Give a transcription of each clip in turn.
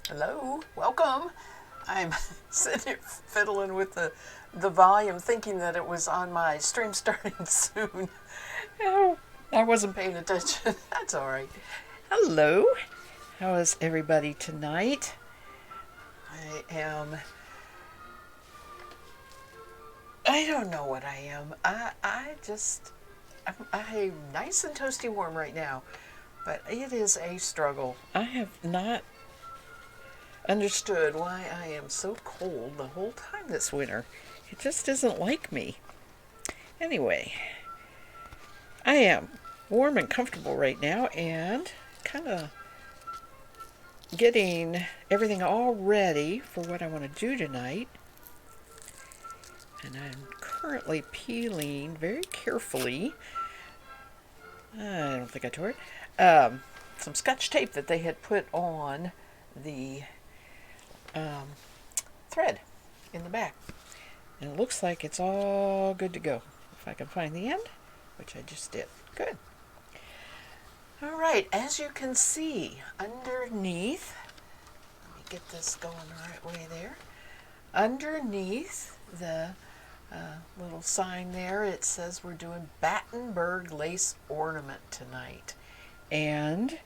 Hello, welcome. I'm sitting here fiddling with the volume, thinking that it was on my stream starting soon. Oh, I wasn't paying attention. That's all right. Hello. How is everybody tonight? I am. I don't know what I am. I'm nice and toasty warm right now, but it is a struggle. I have not understood why I am so cold the whole time this winter. It just isn't like me. Anyway, I am warm and comfortable right now and kind of getting everything all ready for what I want to do tonight. And I'm currently peeling very carefully. I don't think I tore it. Some scotch tape that they had put on the thread in the back. And it looks like it's all good to go. If I can find the end, which I just did. Good. All right, as you can see, underneath, let me get this going the right way there. Underneath the little sign there, it says we're doing Battenburg lace ornament tonight. And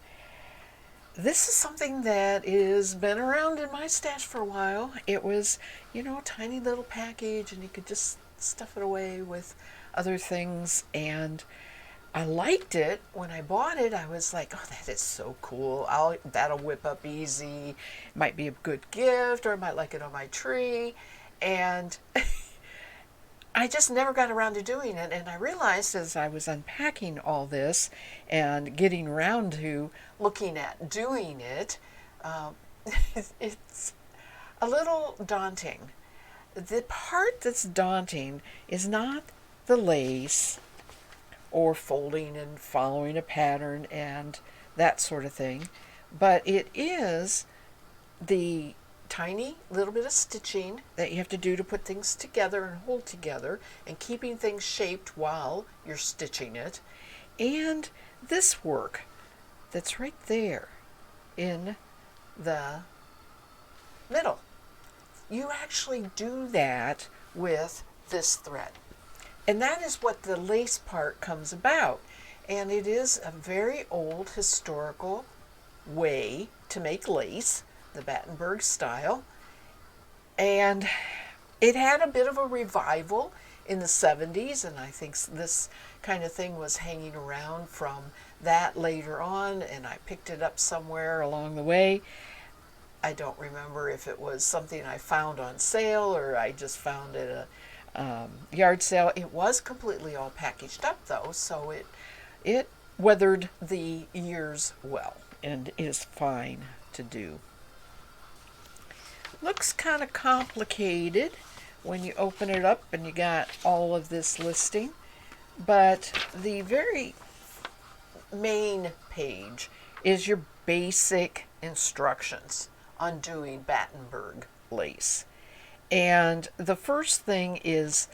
this is something that has been around in my stash for a while. It was, a tiny little package, and you could just stuff it away with other things. And I liked it. When I bought it, I was like, oh, that is so cool. That'll whip up easy. It might be a good gift, or I might like it on my tree. And I just never got around to doing it, and I realized as I was unpacking all this and getting around to looking at doing it, um, it's a little daunting. The part that's daunting is not the lace or folding and following a pattern and that sort of thing, but it is the tiny little bit of stitching that you have to do to put things together and hold together and keeping things shaped while you're stitching it. And this work that's right there in the middle. You actually do that with this thread. And that is what the lace part comes about. And it is a very old historical way to make lace, the Battenburg style. And it had a bit of a revival in the 70s, and I think this kind of thing was hanging around from that later on, and I picked it up somewhere along the way. I don't remember if it was something I found on sale or I just found at a yard sale. It was completely all packaged up though, so it weathered the years well and is fine to do. Looks kind of complicated when you open it up and you got all of this listing, but the very main page is your basic instructions on doing Battenburg lace. And the first thing is,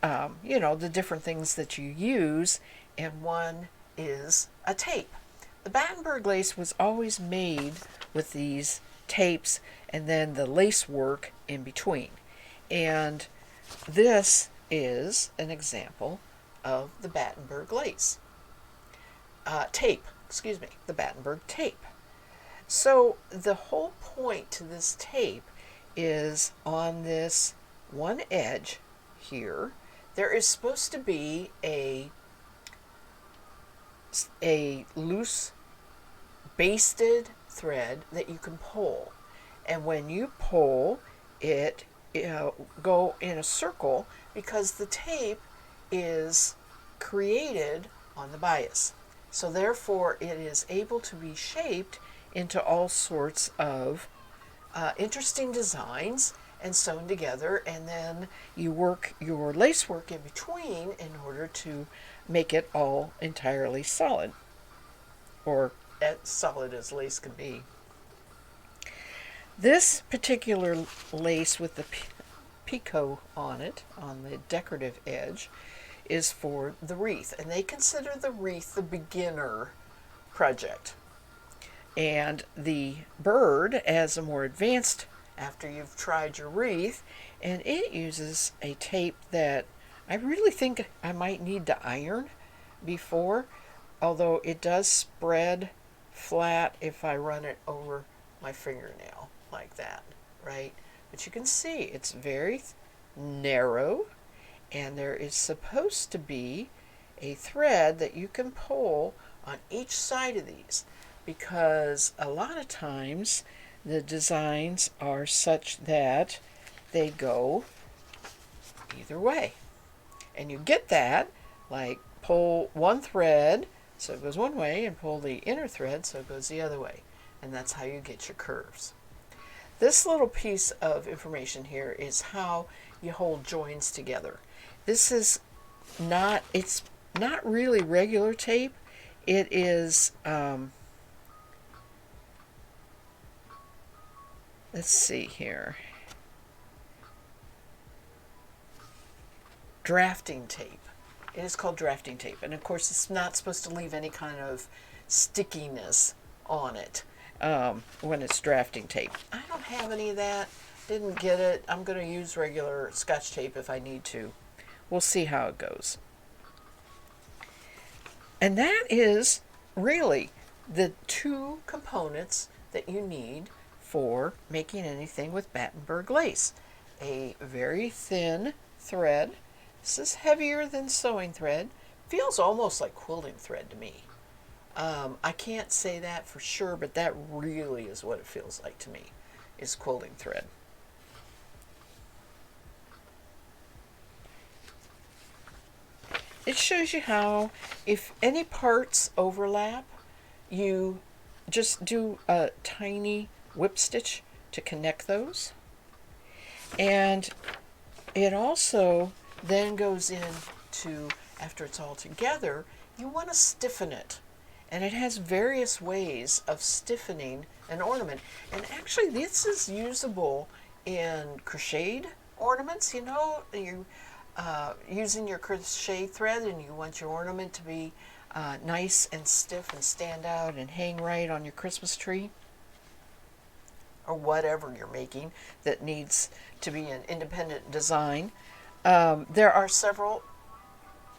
the different things that you use, and one is a tape. The Battenburg lace was always made with these tapes and then the lace work in between. And this is an example of the Battenburg lace. The Battenburg tape. So the whole point to this tape is on this one edge here, there is supposed to be a loose basted thread that you can pull. And when you pull it, go in a circle because the tape is created on the bias. So therefore it is able to be shaped into all sorts of interesting designs and sewn together, and then you work your lace work in between in order to make it all entirely solid, or as solid as lace can be. This particular lace with the picot on it, on the decorative edge, is for the wreath, and they consider the wreath the beginner project. And the bird as a more advanced after you've tried your wreath, and it uses a tape that I really think I might need to iron before, although it does spread flat if I run it over my fingernail like that, right? But you can see it's very narrow, and there is supposed to be a thread that you can pull on each side of these, because a lot of times the designs are such that they go either way. And you get that, like pull one thread so it goes one way and pull the inner thread so it goes the other way. And that's how you get your curves. This little piece of information here is how you hold joins together. This is not, it's not really regular tape. It is, let's see here, drafting tape. It is called drafting tape. And of course, it's not supposed to leave any kind of stickiness on it when it's drafting tape. I don't have any of that. Didn't get it. I'm going to use regular Scotch tape if I need to. We'll see how it goes. And that is really the two components that you need for making anything with Battenburg lace. A very thin thread. This is heavier than sewing thread. Feels almost like quilting thread to me. I can't say that for sure, but that really is what it feels like to me, is quilting thread. It shows you how, if any parts overlap, you just do a tiny whip stitch to connect those. And it also then goes into, after it's all together, you want to stiffen it. And it has various ways of stiffening an ornament. And actually, this is usable in crocheted ornaments. You know, you using your crochet thread and you want your ornament to be nice and stiff and stand out and hang right on your Christmas tree, or whatever you're making that needs to be an independent design. There are several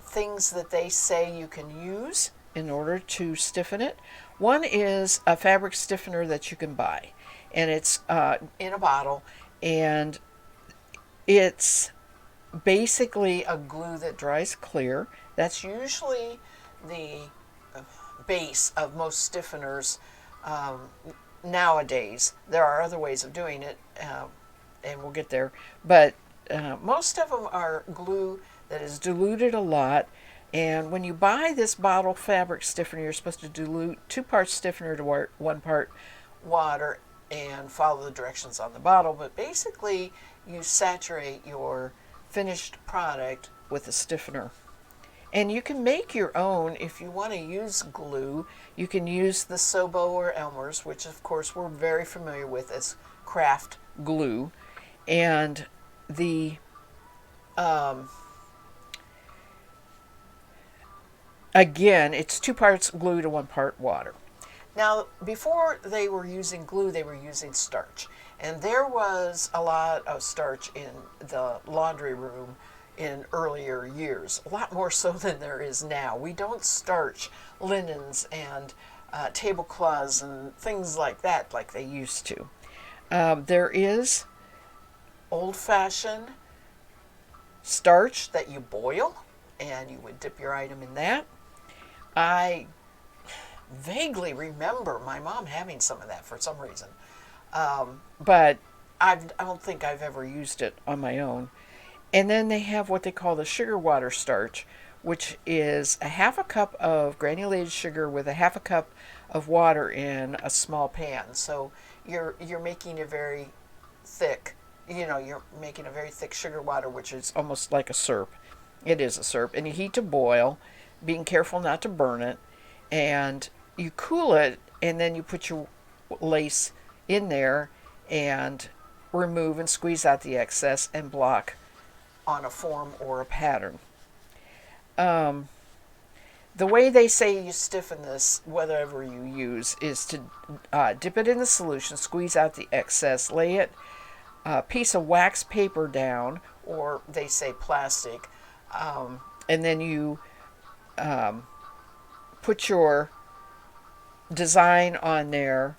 things that they say you can use in order to stiffen it. One is a fabric stiffener that you can buy, and it's in a bottle, and it's basically a glue that dries clear. That's usually the base of most stiffeners nowadays. There are other ways of doing it, and we'll get there, but most of them are glue that is diluted a lot. And when you buy this bottle fabric stiffener, you're supposed to dilute 2 parts stiffener to 1 part water and follow the directions on the bottle. But basically, you saturate your finished product with a stiffener. And you can make your own if you want to use glue. You can use the Sobo or Elmer's, which of course we're very familiar with as craft glue. And the again, it's 2 parts glue to 1 part water. Now, before they were using glue, they were using starch. And there was a lot of starch in the laundry room in earlier years, a lot more so than there is now. We don't starch linens and tablecloths and things like that like they used to. There is old-fashioned starch that you boil, and you would dip your item in that. I vaguely remember my mom having some of that for some reason, but I don't think I've ever used it on my own. And then they have what they call the sugar water starch, which is a 1/2 cup of granulated sugar with a 1/2 cup of water in a small pan. So you're making a very thick, you're making a very thick sugar water, which is almost like a syrup. It is a syrup, and you heat to boil, being careful not to burn it, and you cool it, and then you put your lace in there and remove and squeeze out the excess and block on a form or a pattern. the way they say you stiffen this, whatever you use, is to dip it in the solution, squeeze out the excess, lay it a piece of wax paper down, or they say plastic, and then you put your design on there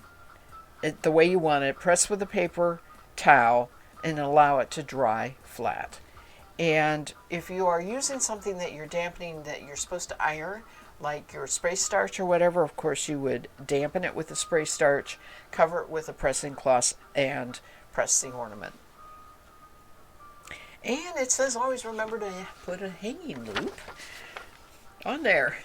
the way you want it, press with a paper towel, and allow it to dry flat. And if you are using something that you're dampening that you're supposed to iron, like your spray starch or whatever, of course you would dampen it with the spray starch, cover it with a pressing cloth, and press the ornament. And it says always remember to put a hanging loop on there.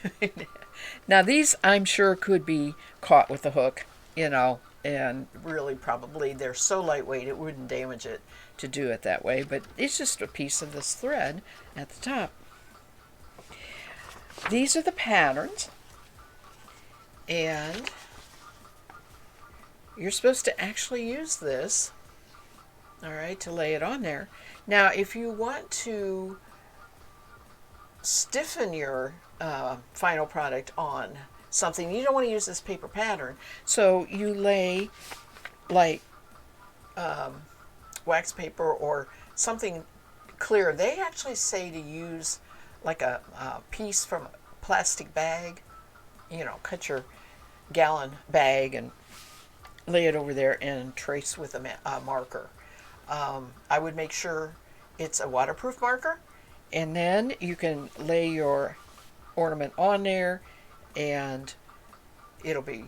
Now these I'm sure could be caught with a hook, and really probably they're so lightweight it wouldn't damage it to do it that way, but it's just a piece of this thread at the top. These are the patterns, and you're supposed to actually use this, all right, to lay it on there. Now if you want to stiffen your final product on something, you don't want to use this paper pattern, so you lay like wax paper or something clear. They actually say to use like a piece from a plastic bag, cut your gallon bag and lay it over there and trace with a marker. I would make sure it's a waterproof marker, and then you can lay your ornament on there and it'll be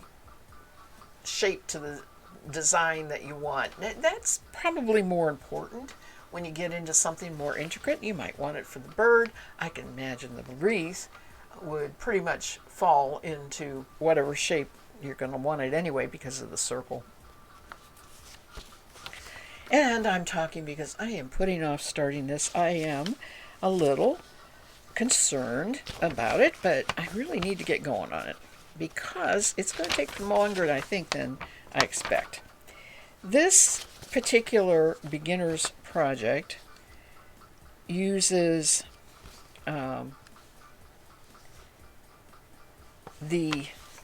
shaped to the design that you want. That's probably more important when you get into something more intricate. You might want it for the bird. I can imagine the wreath would pretty much fall into whatever shape you're going to want it anyway because of the circle. And I'm talking because I am putting off starting this. I am a little concerned about it, but I really need to get going on it because it's going to take longer, I think, than I expect. This particular beginner's project uses the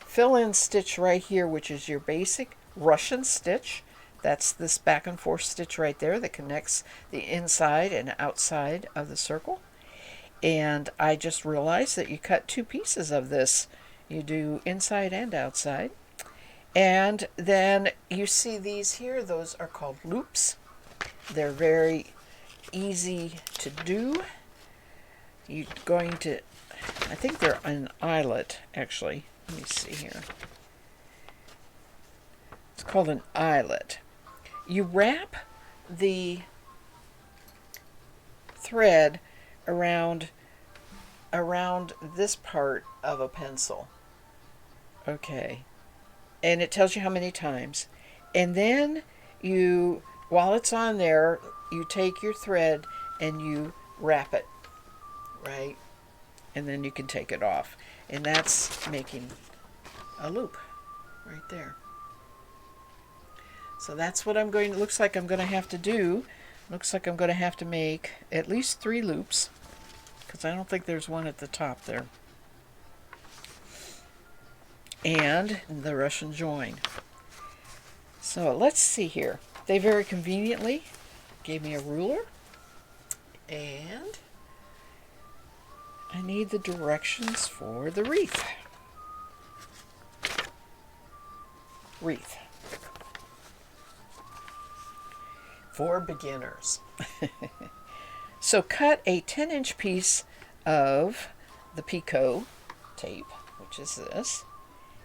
fill-in stitch right here, which is your basic Russian stitch. That's this back and forth stitch right there that connects the inside and outside of the circle. And I just realized that you cut two pieces of this. You do inside and outside. And then you see these here, those are called loops. They're very easy to do. You're going to, I think they're an eyelet, actually. Let me see here. It's called an eyelet. You wrap the thread around this part of a pencil. Okay. And it tells you how many times. And then you, while it's on there, you take your thread and you wrap it, right? And then you can take it off. And that's making a loop right there. So that's what looks like I'm going to have to do. Looks like I'm going to have to make at least 3 loops, because I don't think there's one at the top there. And the Russian join. So let's see here. They very conveniently gave me a ruler, and I need the directions for the wreath. For beginners. So cut a 10-inch piece of the picot tape, which is this,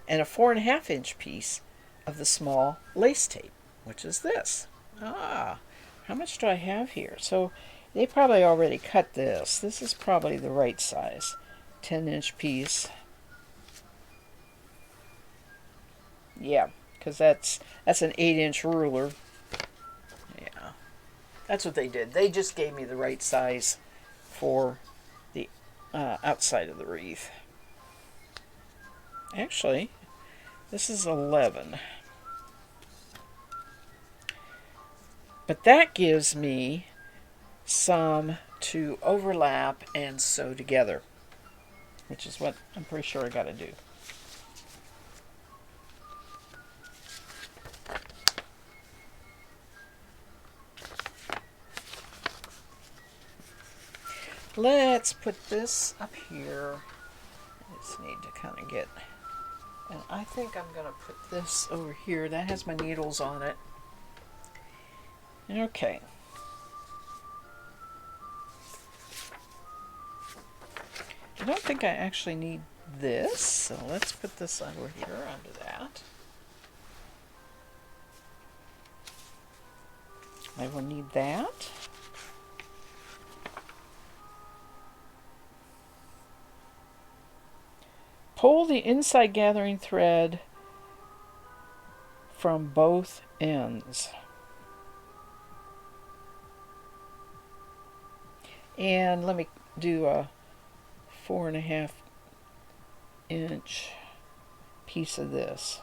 and a 4.5-inch piece of the small lace tape, which is this. How much do I have here? So they probably already cut this. This is probably the right size. 10-inch piece. Yeah, because that's an 8-inch ruler. Yeah, that's what they did. They just gave me the right size for the outside of the wreath. Actually, this is 11. But that gives me some to overlap and sew together. which is what I'm pretty sure I got to do. Let's put this up here. I just need to kind of get, and I think I'm going to put this over here. That has my needles on it. Okay. I don't think I actually need this, so let's put this over here under that. I will need that. Pull the inside gathering thread from both ends. And let me do a 4.5 inch piece of this.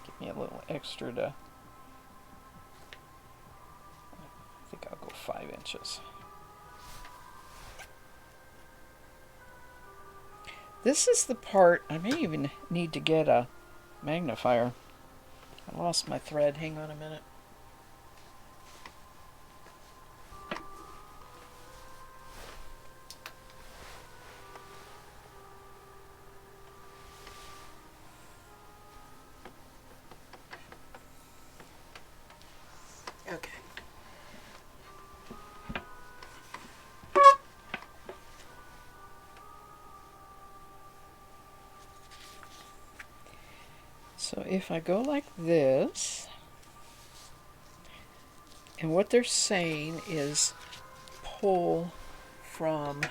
Give me a little extra to, I think I'll go 5 inches. This is the part, I may even need to get a magnifier. I lost my thread, hang on a minute. Okay. So if I go like this, and what they're saying is pull from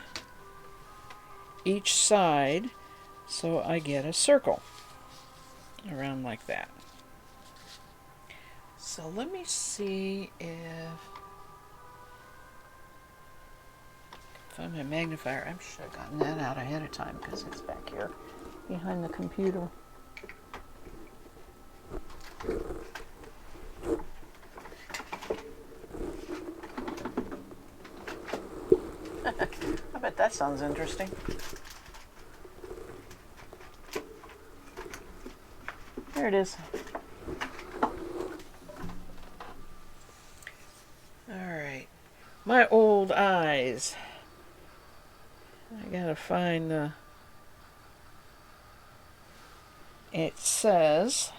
each side so I get a circle around like that. So let me see if I find my magnifier. I should have gotten that out ahead of time because it's back here behind the computer. I bet that sounds interesting. There it is. Alright. My old eyes. I gotta find the... It says...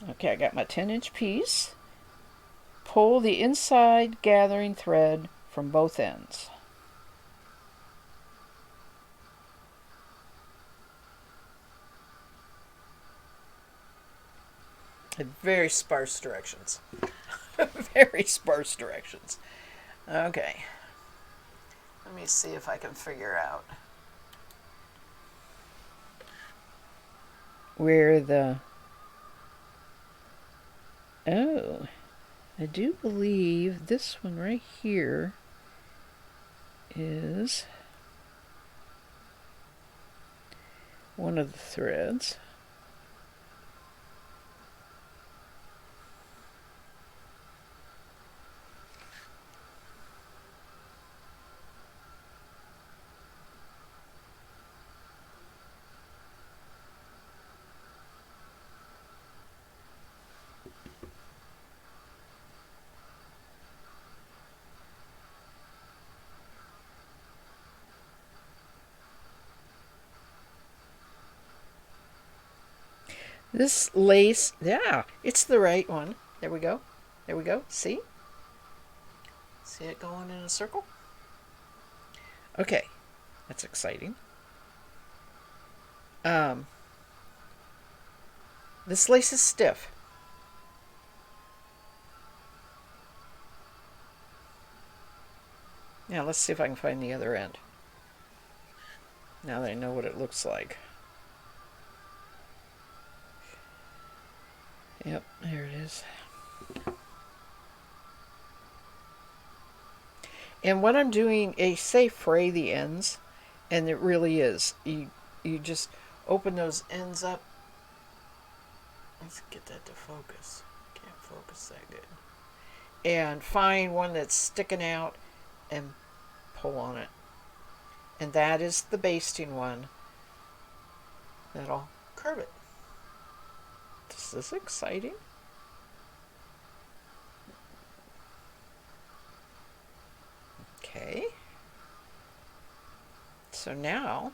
Okay, I got my 10-inch piece. Pull the inside gathering thread from both ends. Very sparse directions. Very sparse directions. Okay. Let me see if I can figure out where the... Oh, I do believe this one right here is one of the threads. This lace, yeah, it's the right one. There we go. There we go. See? See it going in a circle? Okay, that's exciting. This lace is stiff. Now let's see if I can find the other end. Now that I know what it looks like. Yep, there it is. And what I'm doing, I say fray the ends, and it really is. You just open those ends up Let's get that to focus. Can't focus that good. And find one that's sticking out and pull on it. And that is the basting one. That'll curve it. This is exciting. Okay. So now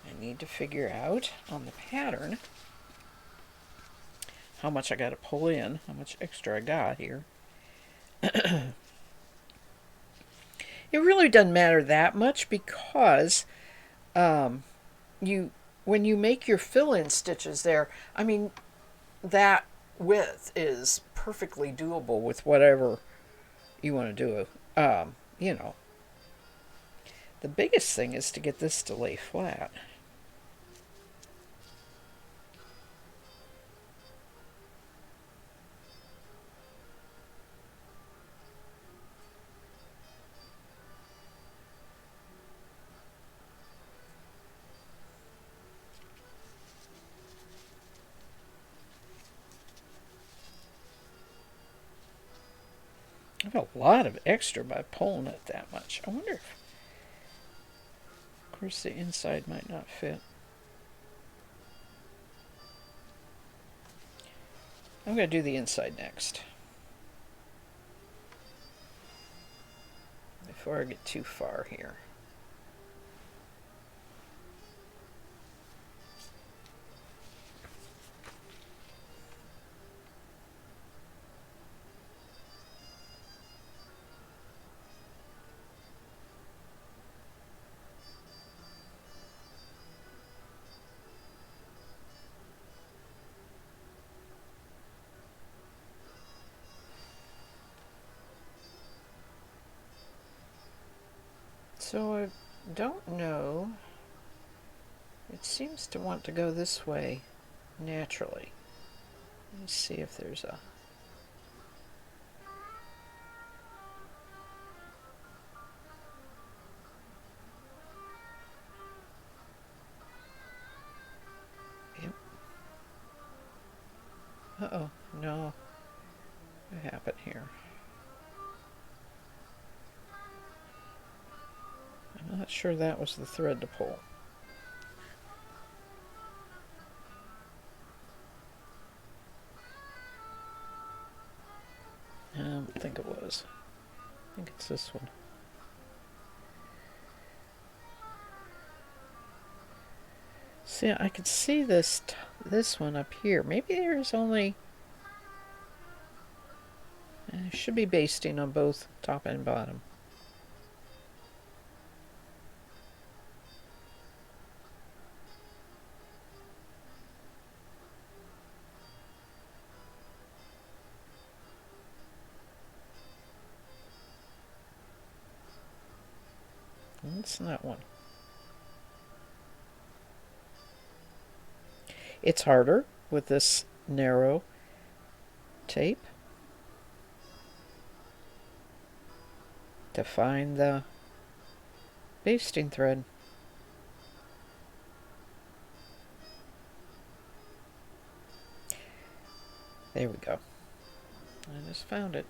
I need to figure out on the pattern how much I got to pull in, how much extra I got here. It really doesn't matter that much because when you make your fill-in stitches there, I mean, that width is perfectly doable with whatever you want to do. You know, the biggest thing is to get this to lay flat. I have a lot of extra by pulling it that much. I wonder if, of course, the inside might not fit. I'm going to do the inside next. Before I get too far here. So I don't know. It seems to want to go this way naturally. Let's see if there's a... Yep. Uh-oh, no. What happened here? I'm not sure that was the thread to pull. I don't think it was. I think it's this one. See, I could see this one up here. Maybe there's only... It should be basting on both top and bottom. It's not one. It's harder with this narrow tape to find the basting thread. There we go. I just found it.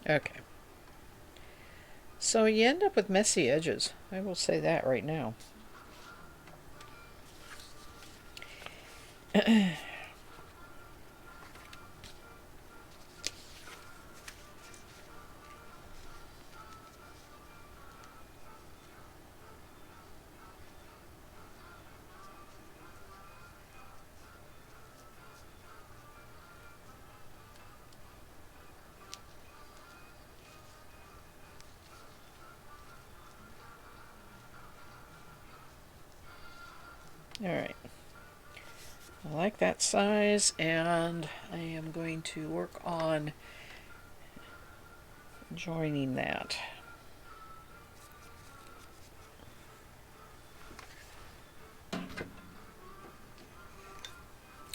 Okay. So you end up with messy edges. I will say that right now. Alright. I like that size, and I am going to work on joining that.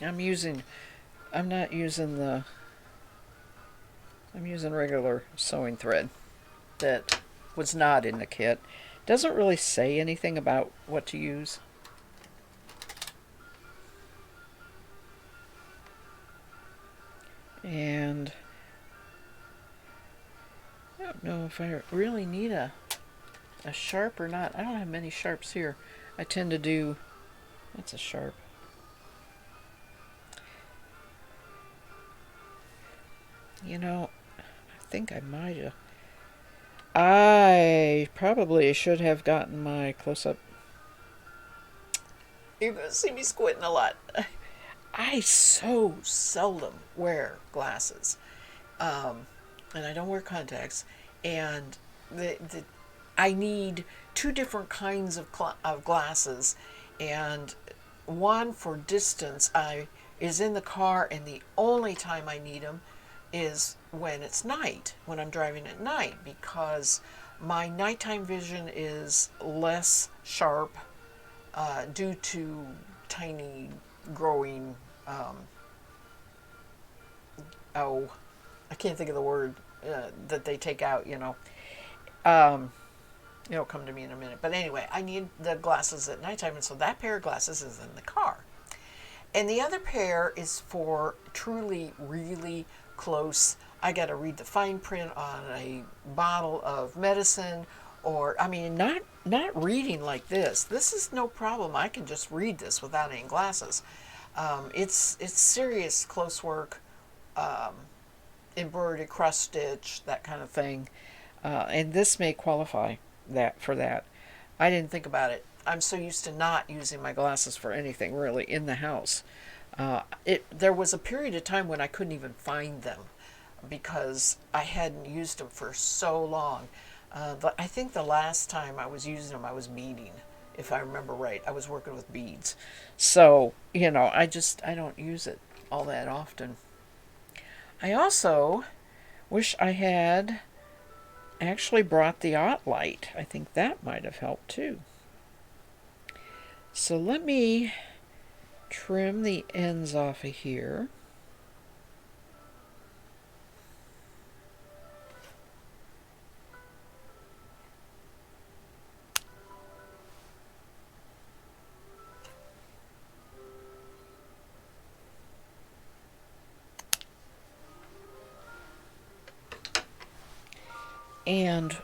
I'm not using I'm using regular sewing thread that was not in the kit. Doesn't really say anything about what to use. And I don't know if I really need a sharp or not. I don't have many sharps here. I tend to do, that's a sharp. You know, I think I might have. I probably should have gotten my close-up. You're going to see me squinting a lot. I so seldom wear glasses. And I don't wear contacts. And I need two different kinds of glasses. And one for distance is in the car, and the only time I need them is when it's night, when I'm driving at night, because my nighttime vision is less sharp due to tiny growing, oh, I can't think of the word that they take out, you know. It'll come to me in a minute. But anyway, I need the glasses at nighttime, and so that pair of glasses is in the car. And the other pair is for truly, really close. I got to read the fine print on a bottle of medicine, or I mean, not reading like this. This is no problem. I can just read this without any glasses. It's serious close work, embroidery, cross stitch, that kind of thing, and this may qualify for that. I didn't think about it. I'm so used to not using my glasses for anything really in the house. There was a period of time when I couldn't even find them because I hadn't used them for so long. I think the last time I was using them, I was beading, if I remember right. I was working with beads. So, you know, I don't use it all that often. I also wish I had actually brought the light. I think that might have helped too. So let me trim the ends off of here. And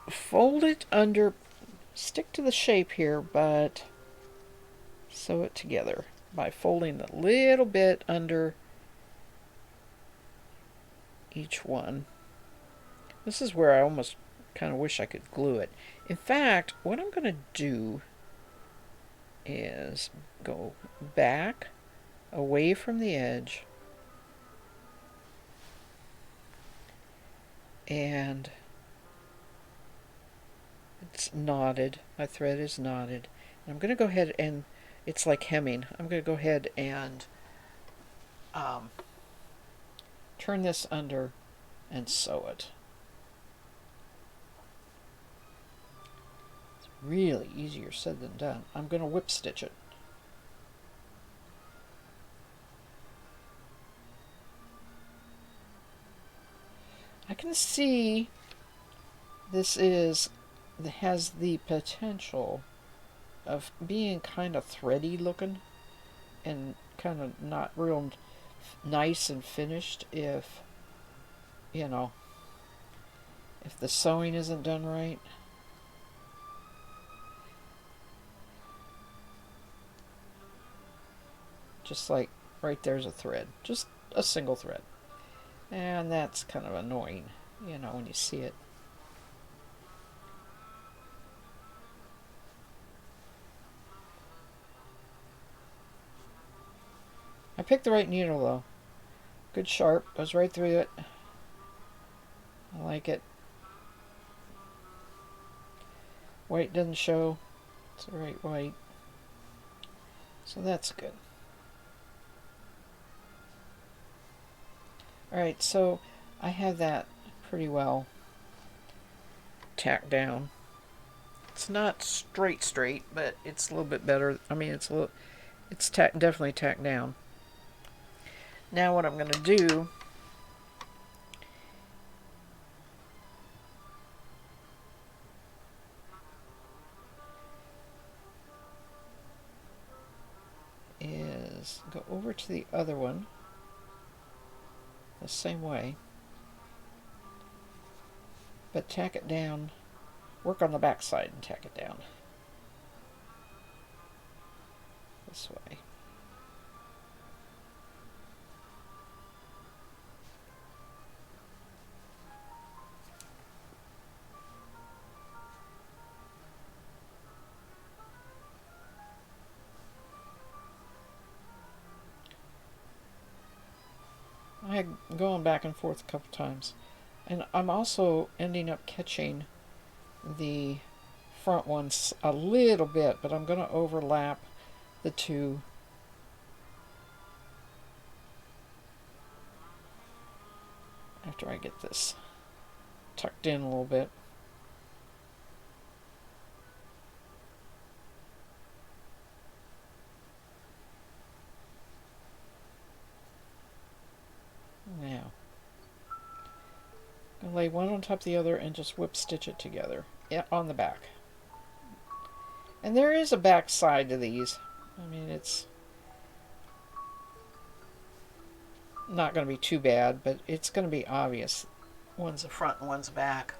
fold it under, stick to the shape here, but sew it together by folding a little bit under each one. This is where I almost kind of wish I could glue it. In fact, what I'm going to do is go back away from the edge and it's knotted. My thread is knotted. And I'm going to go ahead and, it's like hemming. I'm going to go ahead and turn this under and sew it. It's really easier said than done. I'm going to whip stitch it. I can see this has the potential of being kind of thready looking and kind of not real nice and finished if, you know, if the sewing isn't done right. Just like right there's a thread, just a single thread. And that's kind of annoying, you know, when you see it. I picked the right needle though. Good sharp, goes right through it. I like it. White doesn't show. It's the right white. So that's good. Alright, so I have that pretty well tacked down. It's not straight, but it's a little bit better. I mean, It's definitely tacked down. Now what I'm going to do is go over to the other one the same way, but tack it down. Work on the back side and tack it down this way. I'm going back and forth a couple times, and I'm also ending up catching the front ones a little bit, but I'm going to overlap the two after I get this tucked in a little bit. Now, I'm going to lay one on top of the other and just whip stitch it together on the back. And there is a back side to these. I mean, it's not going to be too bad, but it's going to be obvious. One's the front and one's the back.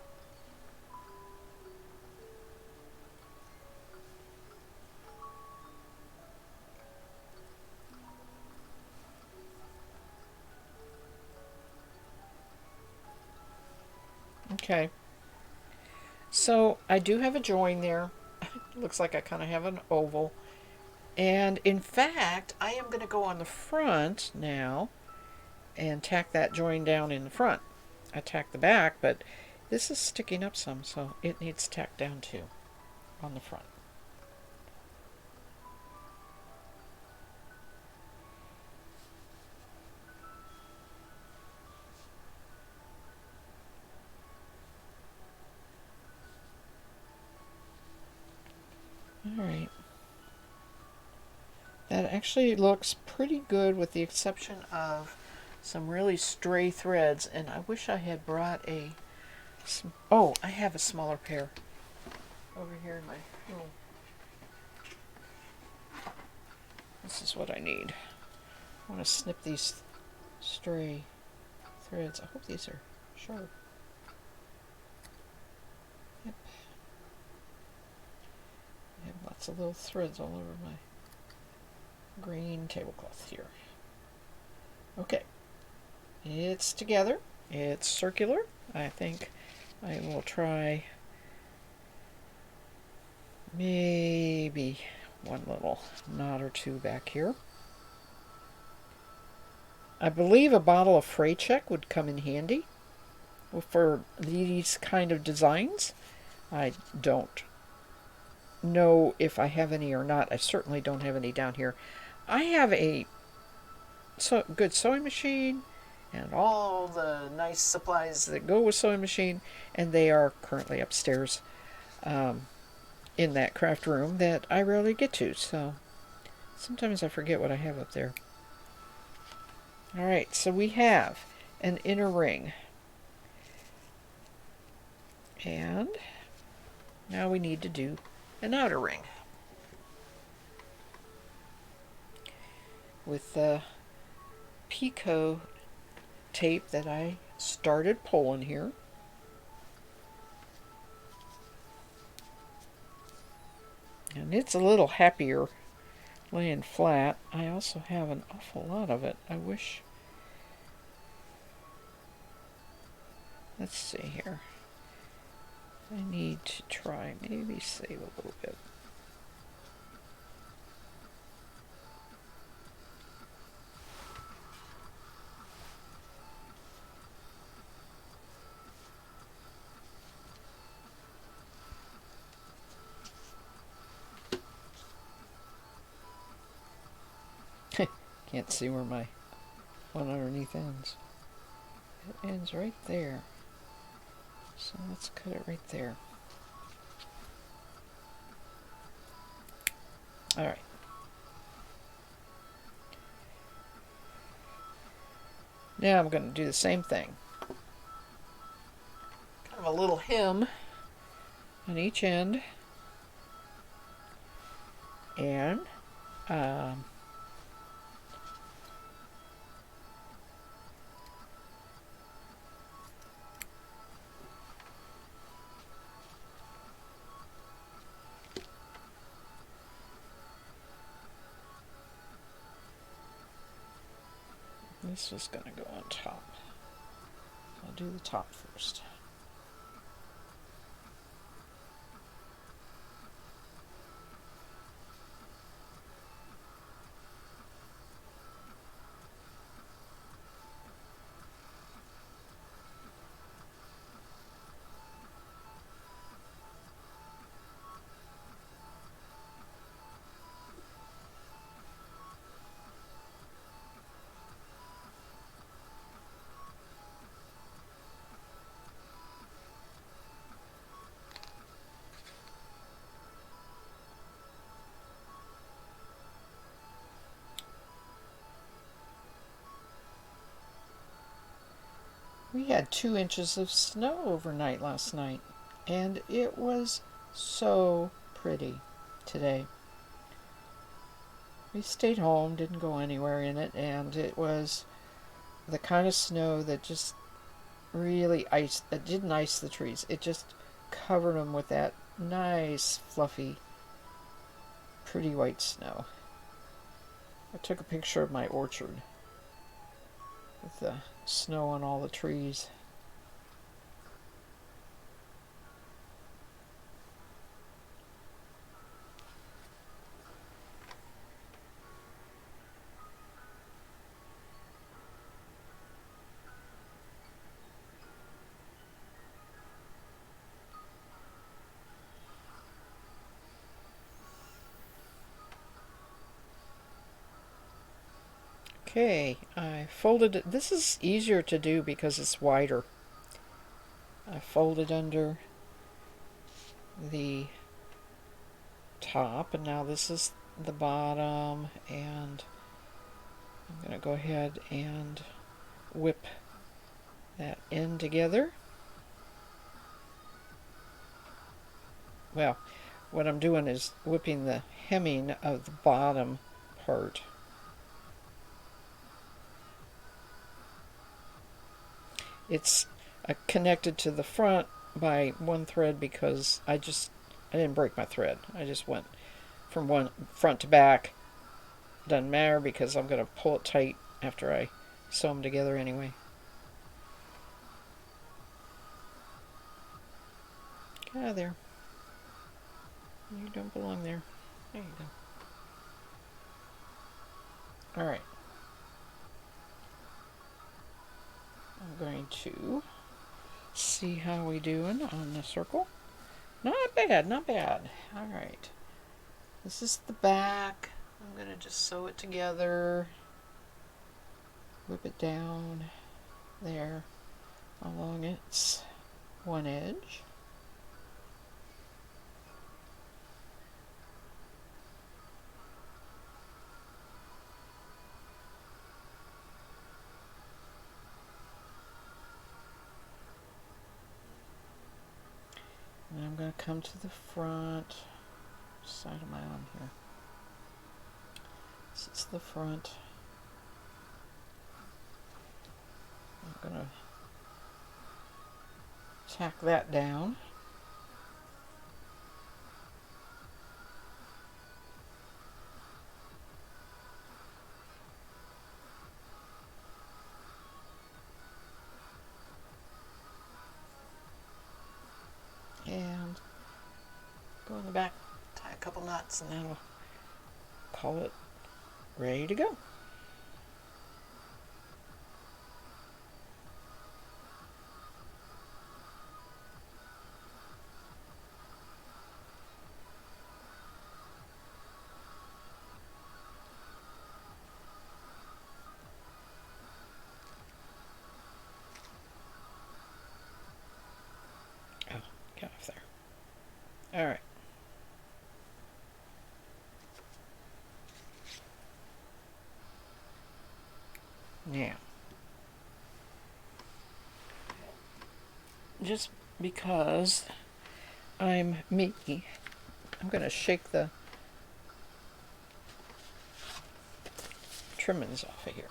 Okay. So I do have a join there. Looks like I kind of have an oval. And in fact, I am going to go on the front now and tack that join down in the front. I tack the back, but this is sticking up some, so it needs tacked down too on the front. Alright. That actually looks pretty good with the exception of some really stray threads, and I wish I had brought a... Oh, I have a smaller pair over here in my little... This is what I need. I want to snip these stray threads. I hope these are sharp. Yep. I have lots of little threads all over my green tablecloth here. Okay. It's together. It's circular. I think I will try maybe one little knot or two back here. I believe a bottle of fray check would come in handy for these kind of designs. I don't know if I have any or not. I certainly don't have any down here. I have a good sewing machine and all the nice supplies that go with sewing machine, and they are currently upstairs in that craft room that I rarely get to, so sometimes I forget what I have up there. Alright, so we have an inner ring, and now we need to do an outer ring with the picot tape that I started pulling here. And it's a little happier laying flat. I also have an awful lot of it. I wish... Let's see here. I need to try maybe save a little bit. Can't see where my one underneath ends. It ends right there. So let's cut it right there. Alright. Now I'm going to do the same thing. Kind of a little hem on each end. And this is going to go on top. I'll do the top first. We had 2 inches of snow overnight last night, and it was so pretty today. We stayed home, didn't go anywhere in it, and it was the kind of snow that just really it didn't ice the trees. It just covered them with that nice, fluffy, pretty white snow. I took a picture of my orchard with the snow on all the trees. Okay, I folded it. This is easier to do because it's wider. I folded under the top, and now this is the bottom, and I'm going to go ahead and whip that end together. Well, what I'm doing is whipping the hemming of the bottom part. It's connected to the front by one thread because I didn't break my thread. I just went from one front to back. Doesn't matter because I'm going to pull it tight after I sew them together anyway. Get out of there. You don't belong there. There you go. Alright. I'm going to see how we doing on the circle. Not bad, not bad. Alright. This is the back. I'm going to just sew it together. Whip it down there along its one edge. And I'm going to come to the front side of my arm here. This is the front. I'm going to tack that down. And go in the back, tie a couple knots, and then we'll call it ready to go. Oh, get off there. All right. Now, just because I'm me, I'm going to shake the trimmings off of here.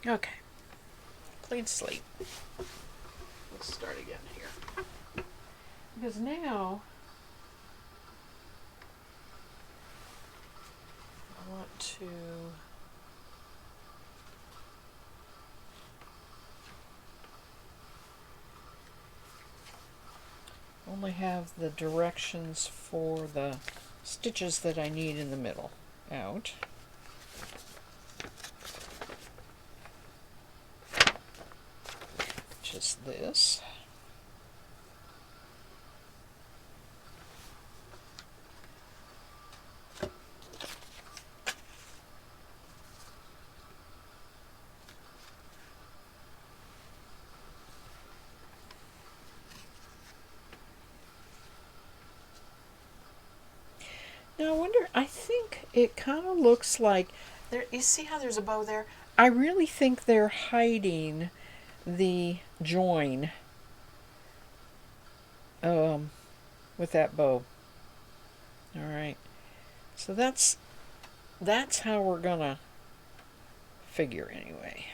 Okay, clean slate. Let's start again here. Because now I want to only have the directions for the stitches that I need in the middle out. Just this. Now I wonder, I think it kind of looks like there, you see how there's a bow there? I really think they're hiding the join with that bow. All right, so that's how we're gonna figure anyway.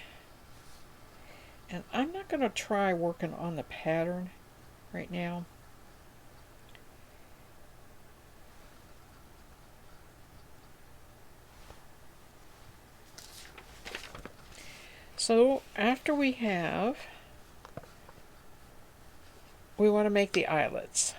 And I'm not gonna try working on the pattern right now. So after we want to make the eyelets.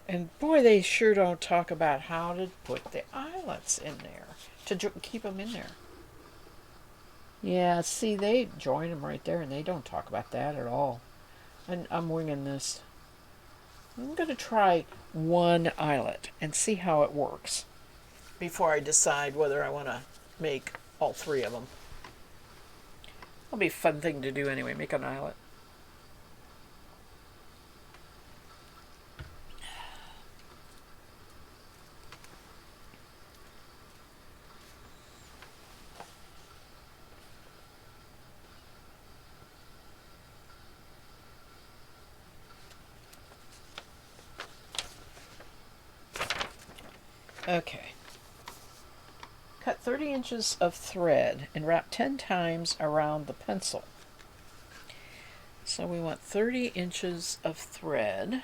And boy, they sure don't talk about how to put the eyelets in there, to keep them in there. Yeah, see, they join them right there, and they don't talk about that at all. And I'm winging this. I'm going to try one eyelet and see how it works before I decide whether I want to make all three of them. It'll be a fun thing to do anyway, make an eyelet. Okay. Cut 30 inches of thread and wrap 10 times around the pencil. So we want 30 inches of thread.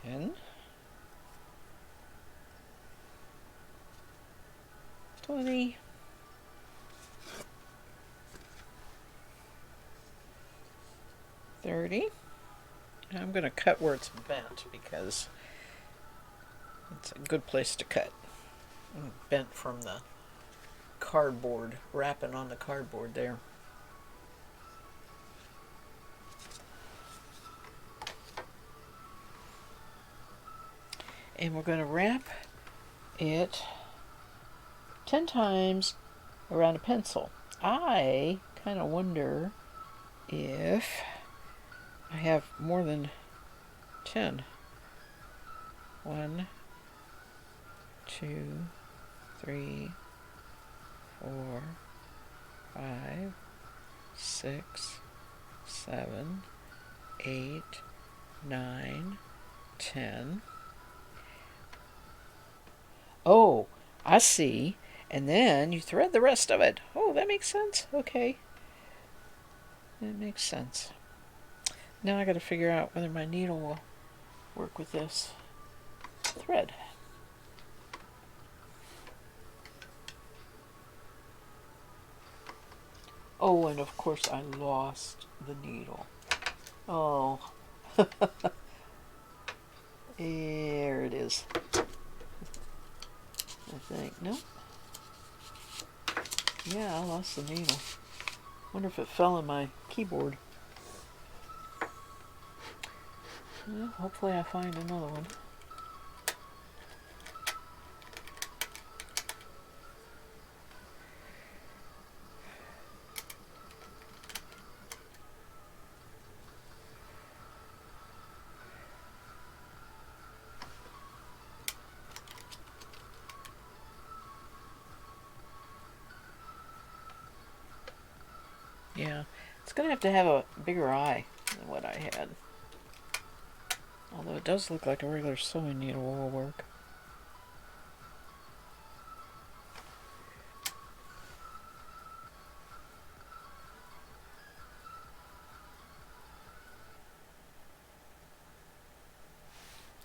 Ten, 20, 30. And I'm going to cut where it's bent because it's a good place to cut. Bent from the cardboard, wrapping on the cardboard there. And we're going to wrap it 10 times around a pencil. I kind of wonder if I have more than 10. 1, 2, 3, 4, 5, 6, 7, 8, 9, 10. Oh, I see. And then you thread the rest of it. Oh, that makes sense. Okay. That makes sense. Now I got to figure out whether my needle will work with this. thread. Oh, and of course I lost the needle. Oh, there it is. I think, nope. Yeah, I lost the needle. Wonder if it fell in my keyboard. Well, hopefully I find another one. Yeah, it's going to have a bigger eye than what I had. Although it does look like a regular sewing needle will work.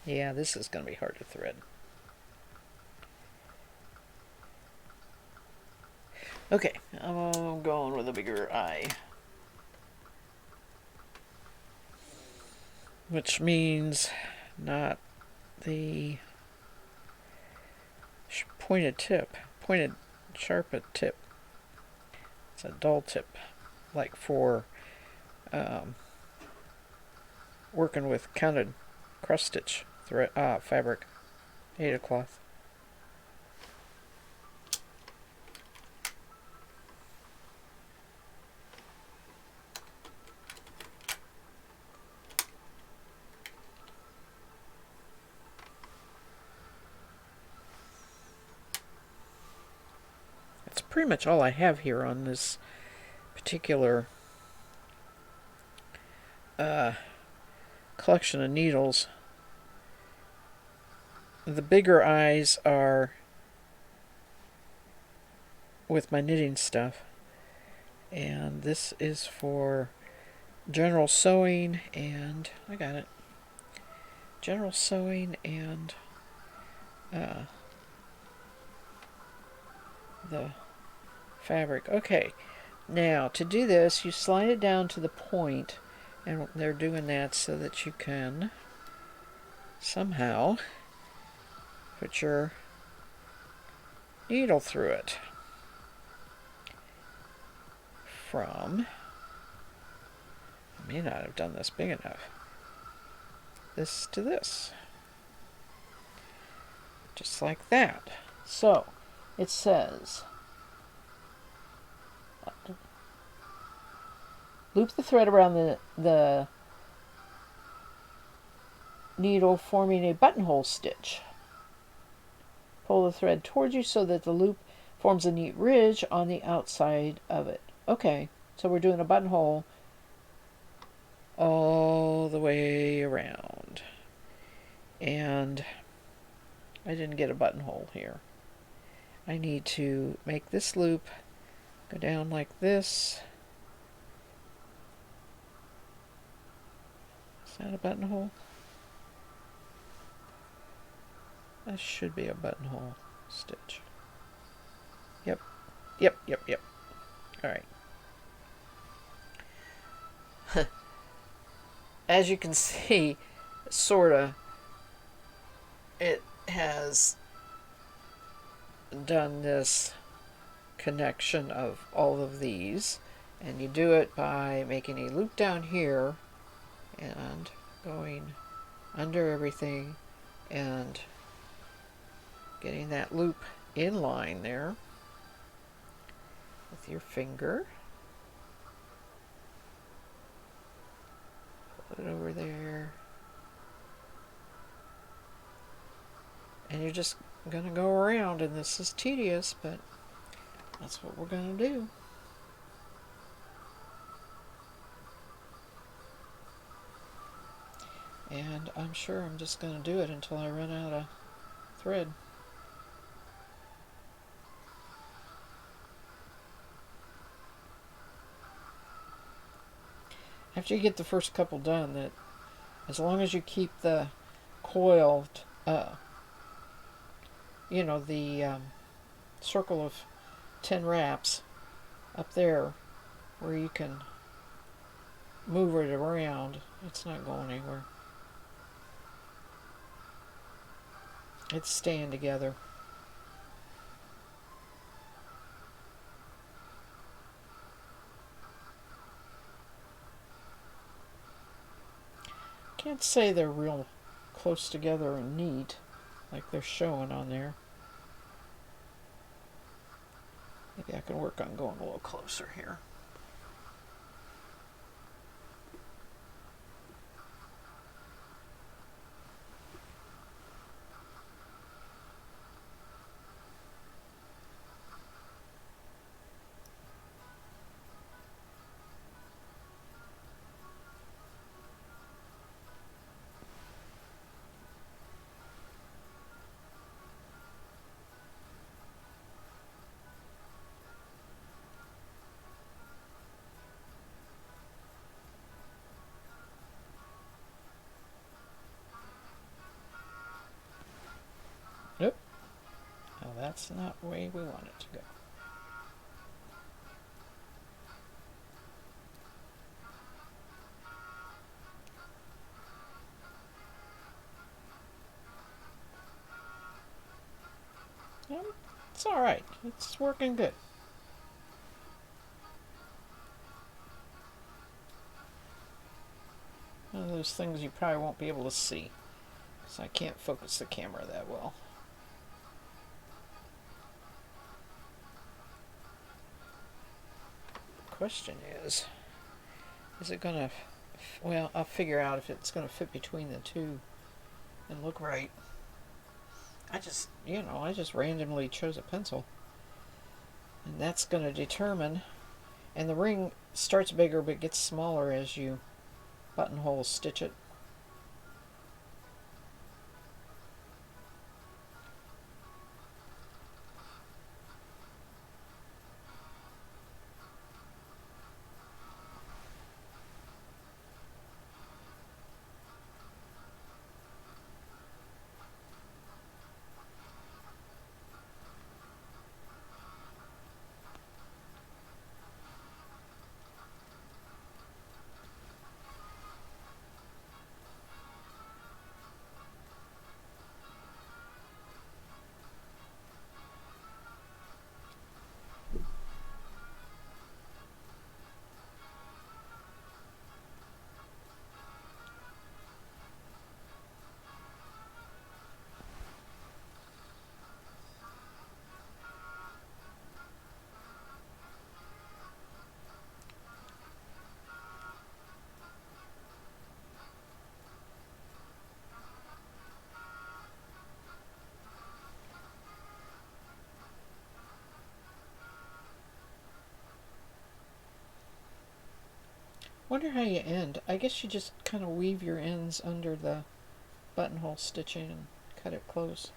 Yeah, this is going to be hard to thread. Okay, I'm going with a bigger eye. Which means not the pointed tip, pointed sharp tip. It's a dull tip, like for working with counted cross stitch thread fabric, Ada cloth. That's pretty much all I have here on this particular collection of needles. The bigger eyes are with my knitting stuff, and this is for general sewing, and I got it. General sewing and the fabric. Okay, now to do this, you slide it down to the point, and they're doing that so that you can somehow put your needle through it from, I may not have done this big enough, this to this, just like that. So it says loop the thread around the needle, forming a buttonhole stitch. Pull the thread towards you so that the loop forms a neat ridge on the outside of it. Okay, so we're doing a buttonhole all the way around. And I didn't get a buttonhole here. I need to make this loop go down like this. Is that a buttonhole? That should be a buttonhole stitch. Yep. Alright. As you can see, sorta, it has done this connection of all of these, and you do it by making a loop down here and going under everything and getting that loop in line there with your finger. Put it over there. And you're just going to go around, and this is tedious, but that's what we're going to do. And I'm sure I'm just going to do it until I run out of thread. After you get the first couple done, that as long as you keep the coil you know, the circle of 10 wraps up there where you can move it around. It's not going anywhere. It's staying together. Can't say they're real close together and neat like they're showing on there. Maybe I can work on going a little closer here. Nope. Now that's not the way we want it to go. It's alright. It's working good. One of those things you probably won't be able to see because I can't focus the camera that well. Question is it gonna, well, I'll figure out if it's gonna fit between the two and look right. I just randomly chose a pencil, and that's gonna determine, and the ring starts bigger but gets smaller as you buttonhole stitch it. Wonder how you end. I guess you just kind of weave your ends under the buttonhole stitching and cut it close.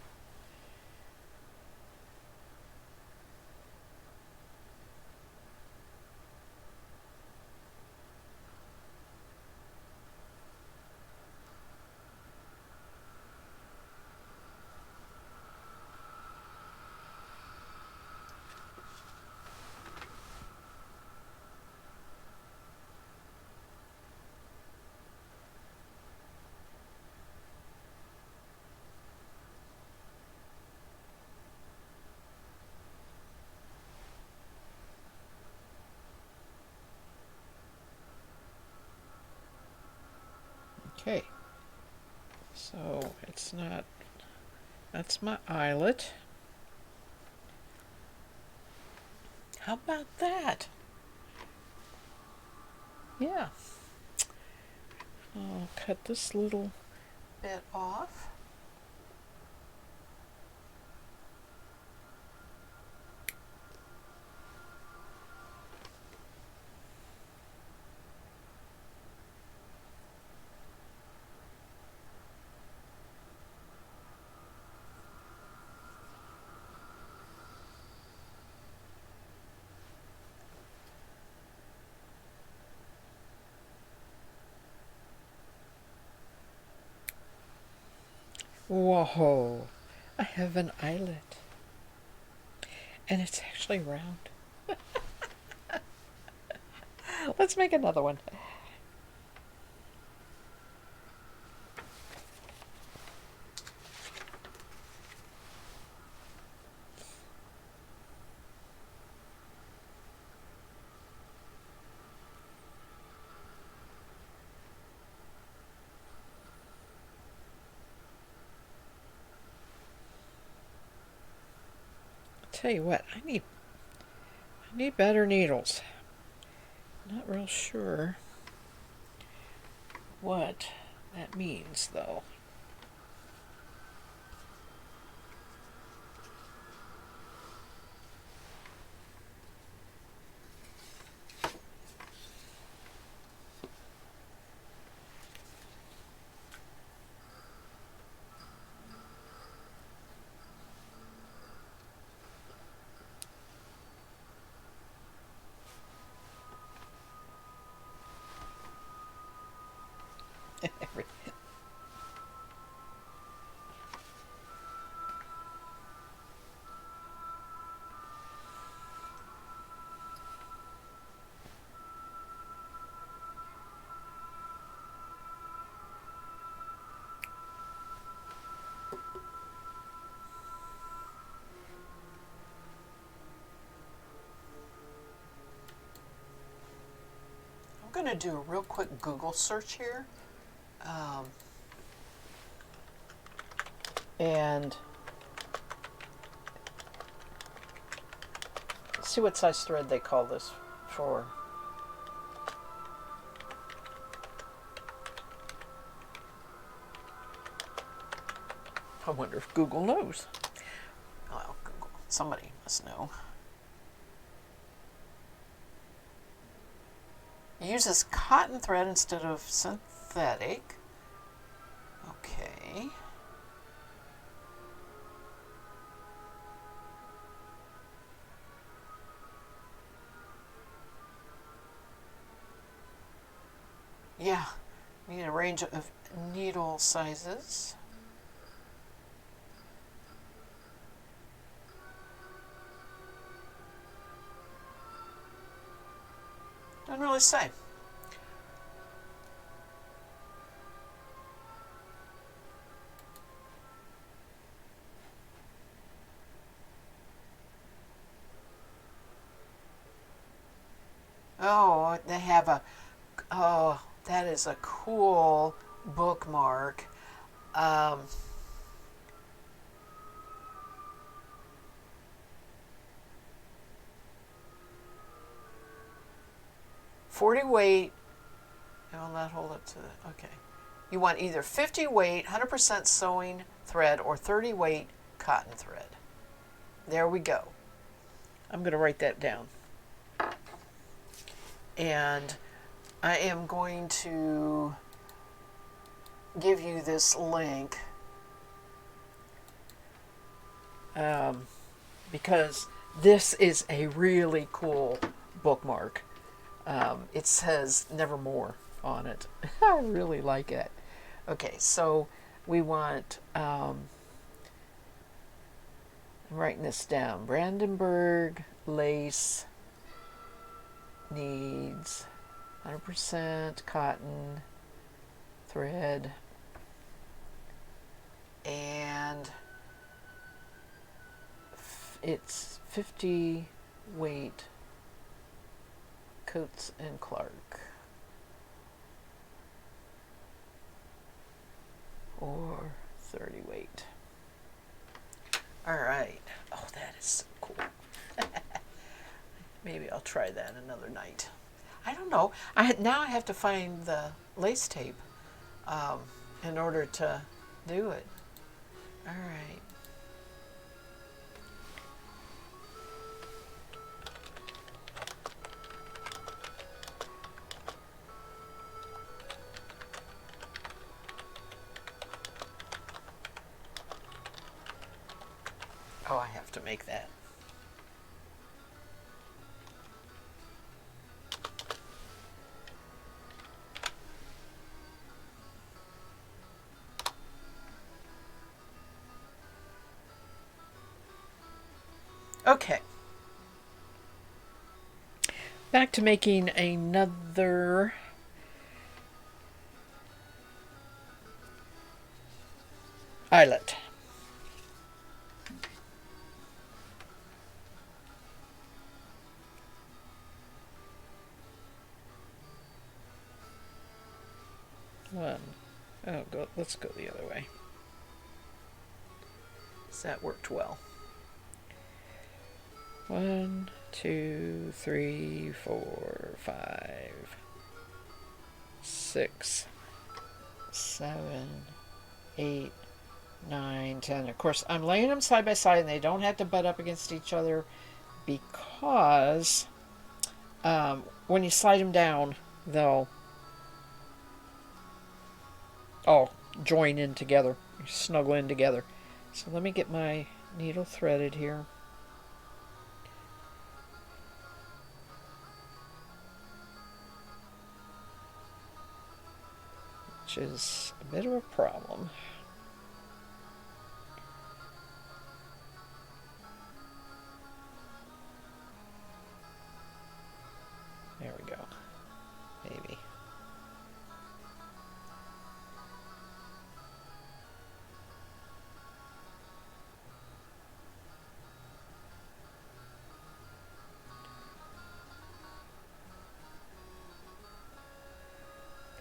Okay, so it's not, that's my eyelet. How about that? Yeah. I'll cut this little bit off. Whoa, I have an eyelet. And it's actually round. Let's make another one. Tell you what, I need better needles. Not real sure what that means though. I'm going to do a real quick Google search here. And see what size thread they call this for. I wonder if Google knows. Well, Google, somebody must know. It uses cotton thread instead of synthetic. Okay. Yeah, we need a range of needle sizes. Doesn't really say. Oh, they have a, oh, that is a cool bookmark. 40 weight, it will not hold up to the, okay. You want either 50 weight, 100% sewing thread, or 30 weight cotton thread. There we go. I'm going to write that down. And I am going to give you this link because this is a really cool bookmark. It says Nevermore on it. I really like it. Okay, so we want, I'm writing this down, Brandenburg lace needs 100% cotton thread and it's 50 weight Coates and Clark or 30 weight. All right. Oh, that is so cool. Maybe I'll try that another night. I don't know. Now I have to find the lace tape in order to do it. All right. Oh, I have to make that. Okay. Back to making another eyelet. One. Oh, let's go the other way. So that worked well. 1, 2, 3, 4, 5, 6, 7, 8, 9, 10. Of course, I'm laying them side by side and they don't have to butt up against each other because when you slide them down, they'll all join in together, snuggle in together. So let me get my needle threaded here. Which is a bit of a problem. There we go. Maybe.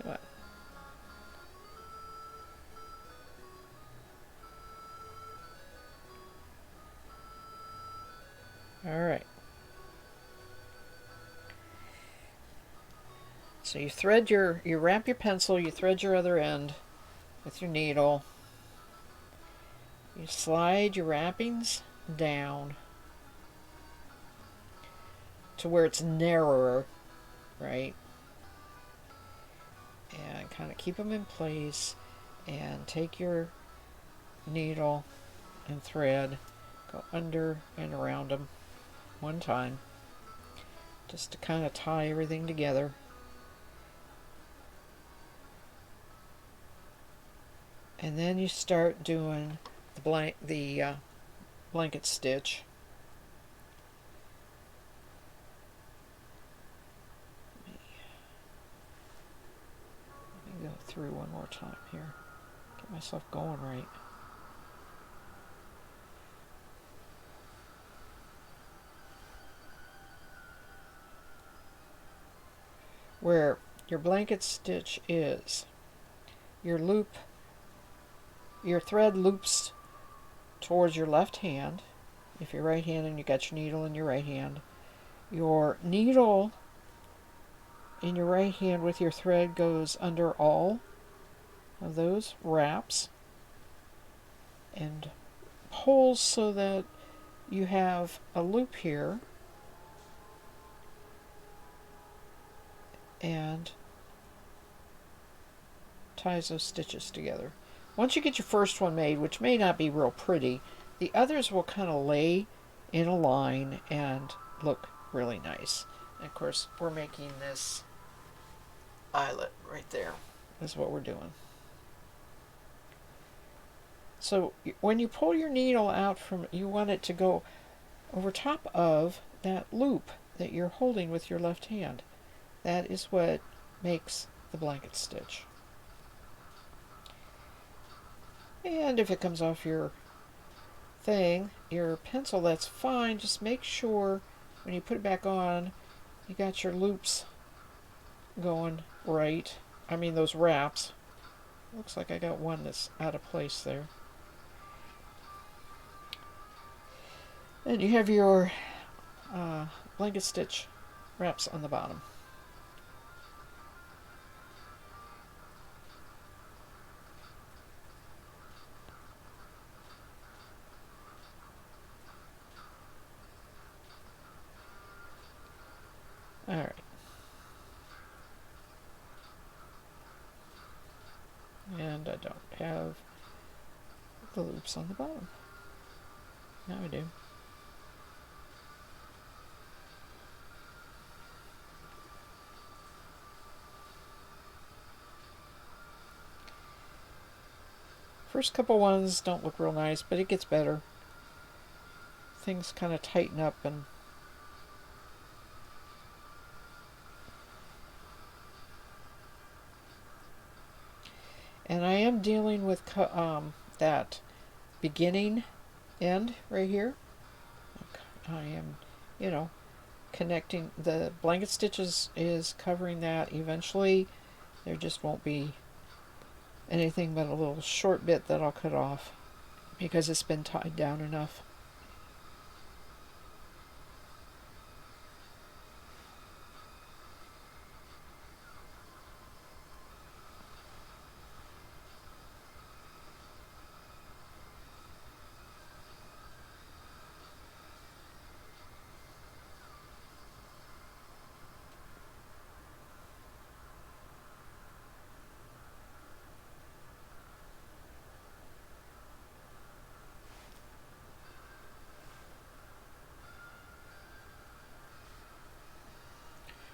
Come on. All right. So you wrap your pencil, you thread your other end with your needle. You slide your wrappings down to where it's narrower, right? And kind of keep them in place and take your needle and thread, go under and around them one time just to kind of tie everything together. And then you start doing the blanket stitch. Let me go through one more time here. Get myself going right. Where your blanket stitch is, your thread loops towards your left hand. If you're right handed and you got your needle in your right hand, your needle in your right hand with your thread goes under all of those wraps and pulls so that you have a loop here and ties those stitches together. Once you get your first one made, which may not be real pretty, the others will kind of lay in a line and look really nice. And of course, we're making this eyelet right there is what we're doing. So when you pull your needle out from, you want it to go over top of that loop that you're holding with your left hand. That is what makes the blanket stitch. And if it comes off your pencil, that's fine. Just make sure when you put it back on, you got your loops going right. I mean those wraps. Looks like I got one that's out of place there. And you have your blanket stitch wraps on the bottom. All right. And I don't have the loops on the bottom. Now I do. First couple ones don't look real nice, but it gets better. things kind of tighten up. And I am dealing with that beginning end right here. I am, you know, connecting the blanket stitches is covering that. Eventually there just won't be anything but a little short bit that I'll cut off because it's been tied down enough.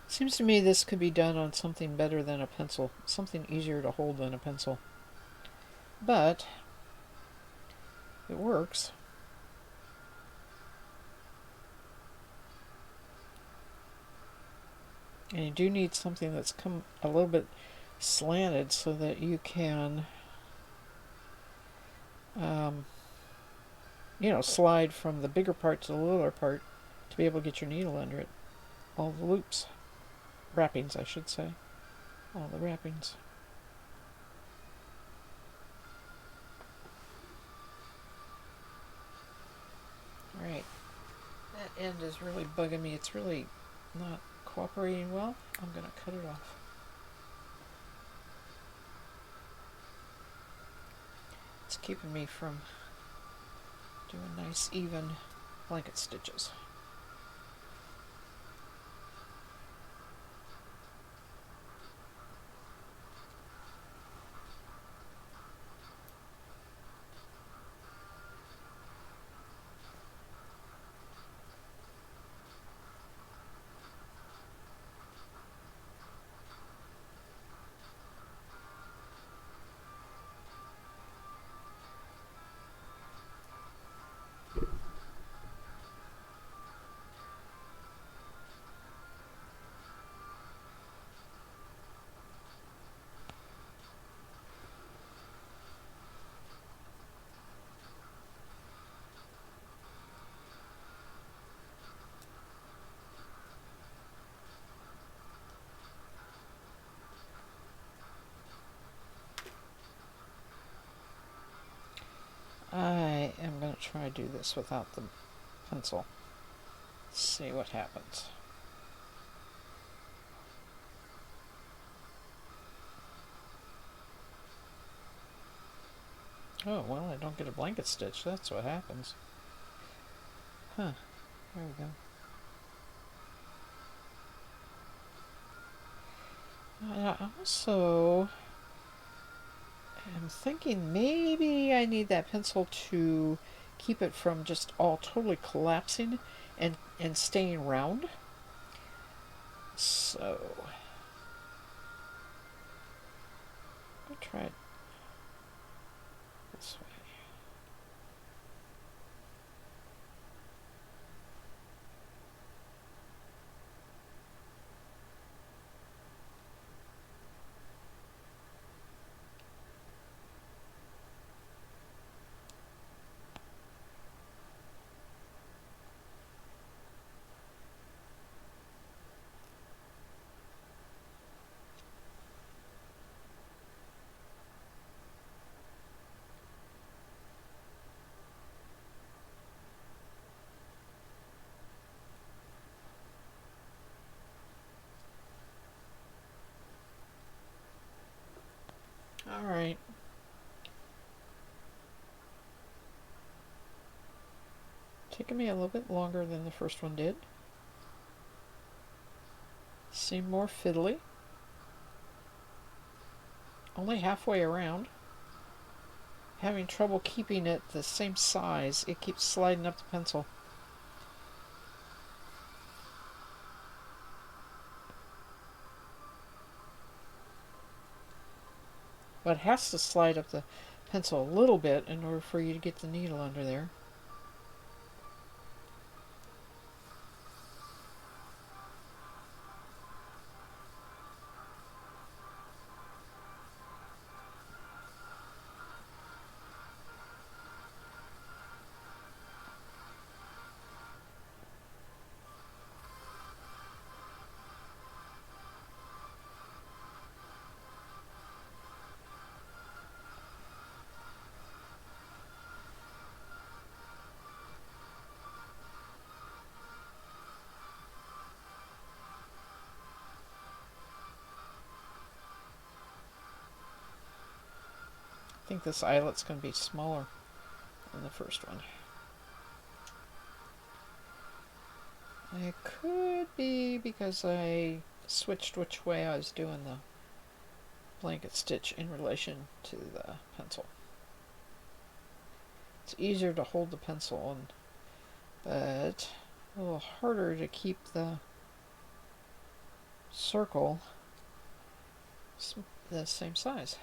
Seems to me this could be done on something better than a pencil, something easier to hold than a pencil. But it works. And you do need something that's come a little bit slanted so that you can, slide from the bigger part to the littler part to be able to get your needle under it. All the loops. Wrappings, I should say. All the wrappings. Alright. That end is really bugging me. It's really not cooperating well. I'm going to cut it off. It's keeping me from doing nice even blanket stitches. I am going to try to do this without the pencil. See what happens. Oh, well, I don't get a blanket stitch. That's what happens. Huh. There we go. I also am thinking maybe I need that pencil to keep it from just all totally collapsing and staying round. So I'll try it this way. Alright. Taking me a little bit longer than the first one did. Seemed more fiddly. Only halfway around. Having trouble keeping it the same size. It keeps sliding up the pencil. But it has to slide up the pencil a little bit in order for you to get the needle under there. think this eyelet's going to be smaller than the first one. It could be because I switched which way I was doing the blanket stitch in relation to the pencil. It's easier to hold the pencil on, but a little harder to keep the circle the same size.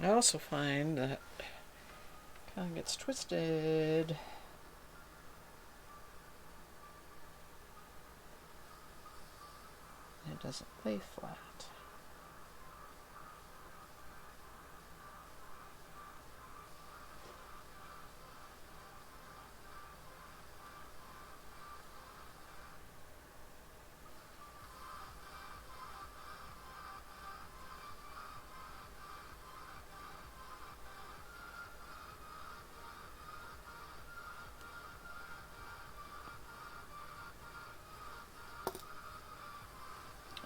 I also find that it kind of gets twisted. It doesn't lay flat.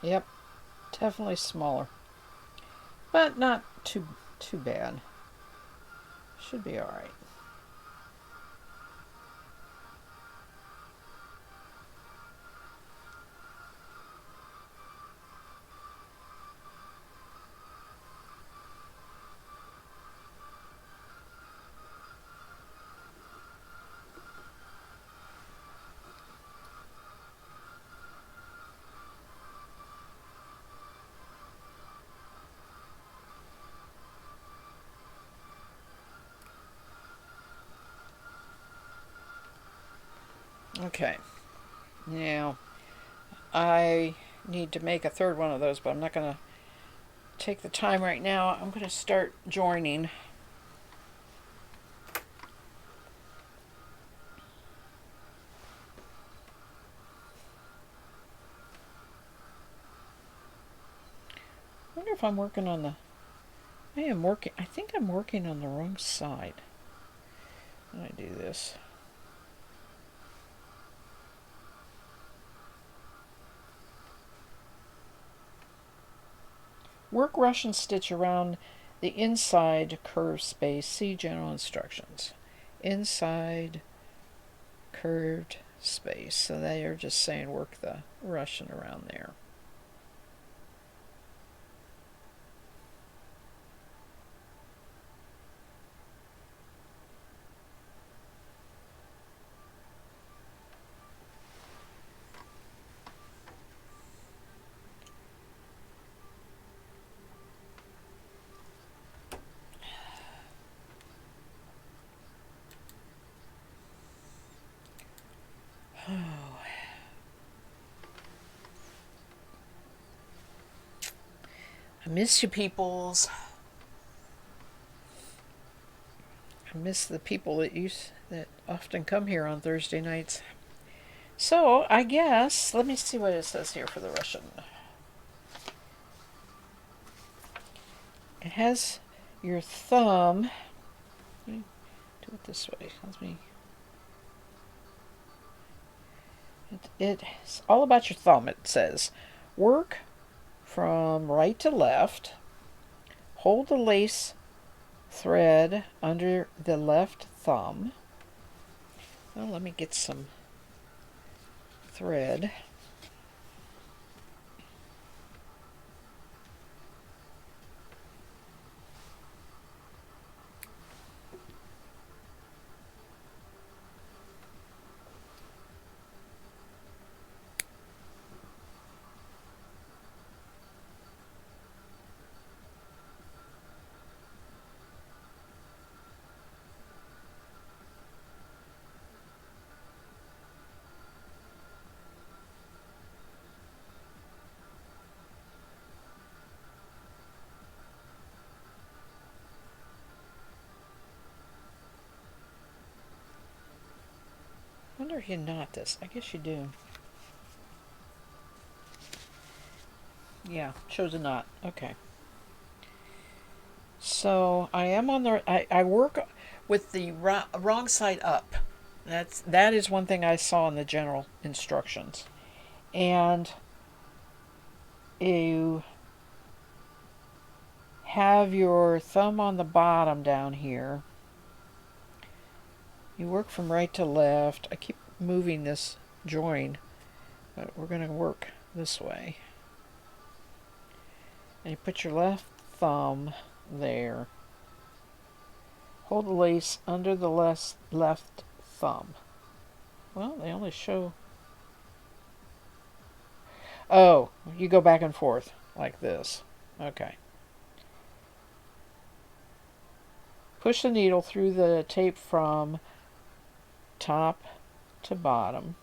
Yep, definitely smaller, but not too bad. Should be all right. Okay, now I need to make a third one of those, but I'm not going to take the time right now. I'm going to start joining. I wonder if I'm working on the... I think I'm working on the wrong side when I do this. Work, rush, and stitch around the inside curved space. See general instructions. Inside curved space. So they are just saying work the rushing around there. I miss you peoples. I miss the people that often come here on Thursday nights. So I guess let me see what it says here for the Russian. It has your thumb. Let me do it this way. Let me. It's all about your thumb. It says work from right to left. Hold the lace thread under the left thumb. Well, let me get some thread. do you knot this? I guess you do. Yeah, shows a knot. Okay. So I am on the. I work with the wrong side up. That is one thing I saw in the general instructions, and you have your thumb on the bottom down here. You work from right to left. I keep moving this join, but we're going to work this way. And you put your left thumb there. Hold the lace under the left thumb. Well, they only show... Oh, you go back and forth like this. Okay. Push the needle through the tape from top to bottom.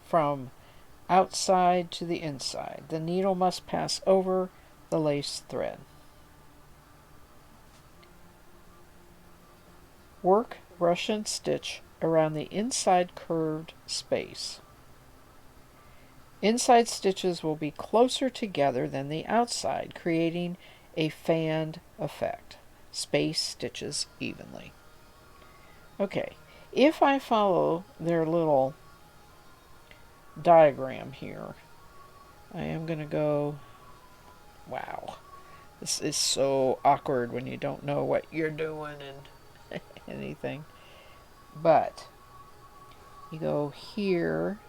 From outside to the inside. The needle must pass over the lace thread. Work Russian stitch around the inside curved space. Inside stitches will be closer together than the outside, creating a fanned effect. Space stitches evenly. Okay, if I follow their little diagram here, I am going to go... Wow, this is so awkward when you don't know what you're doing and anything. But you go here,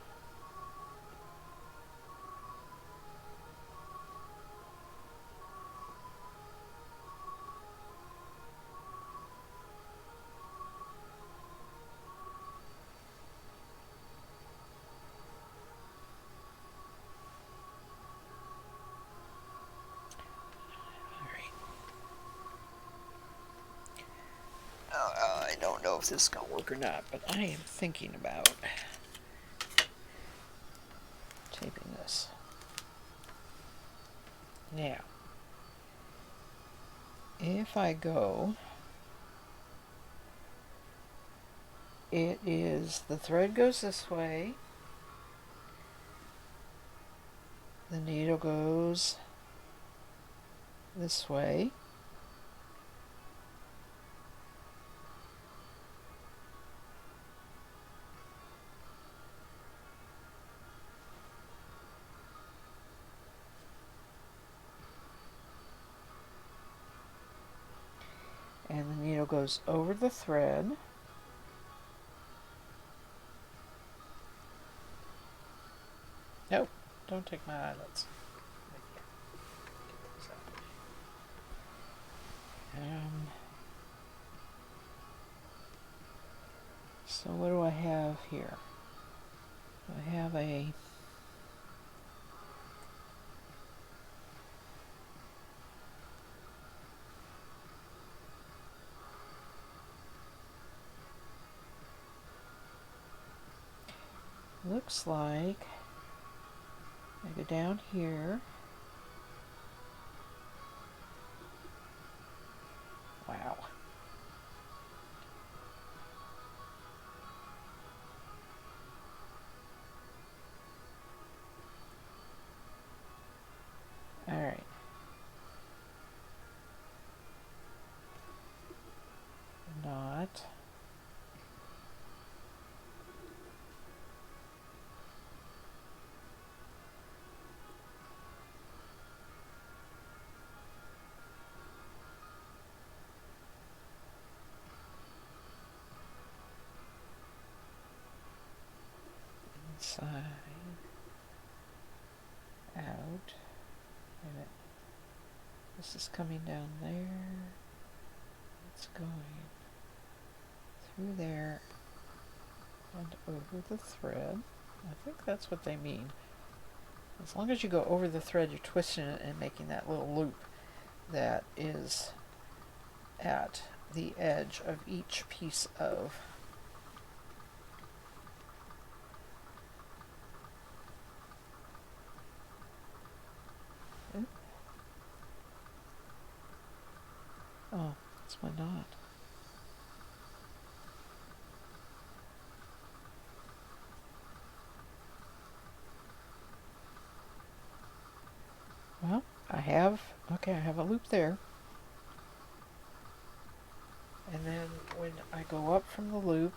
I don't know if this is going to work or not, but I am thinking about taping this. Now, if I go, it is, the thread goes this way, the needle goes this way, and the needle goes over the thread. Nope, don't take my eyelets. So what do I have here? I have a looks like I go down here. Wow. All right. Knot. Inside, out. Wait a minute. This is coming down there. It's going through there and over the thread. I think that's what they mean. As long as you go over the thread, you're twisting it and making that little loop that is at the edge of each piece of oops. Oh, that's my knot. Well, I have a loop there. And then when I go up from the loop,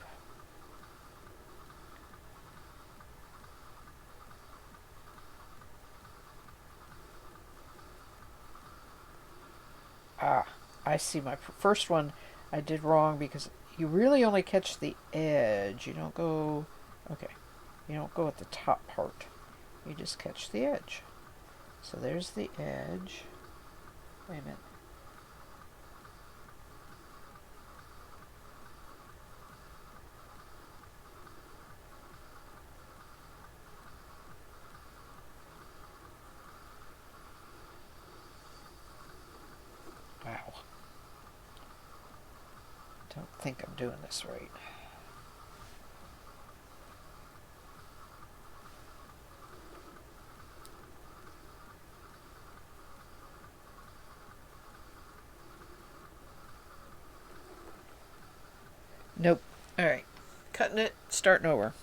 I see my first one I did wrong because you really only catch the edge. You don't go, okay, you don't go at the top part. You just catch the edge. So there's the edge. Wait a minute. Wow. Don't think I'm doing this right. Nope. All right. Cutting it, starting over.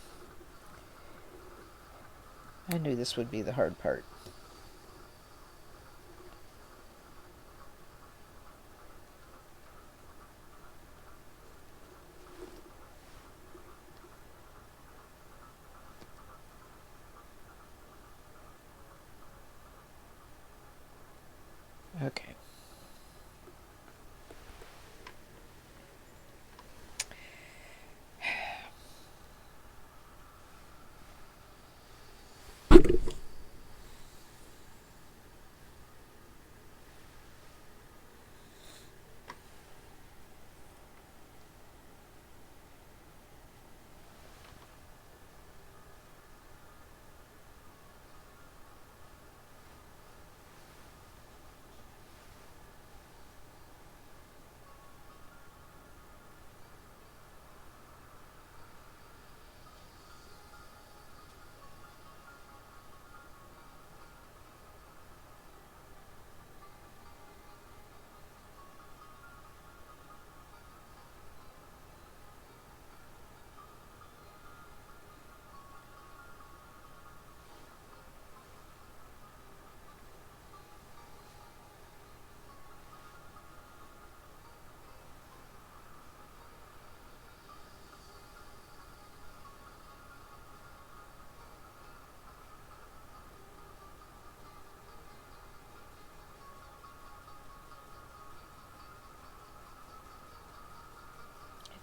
I knew this would be the hard part. Okay.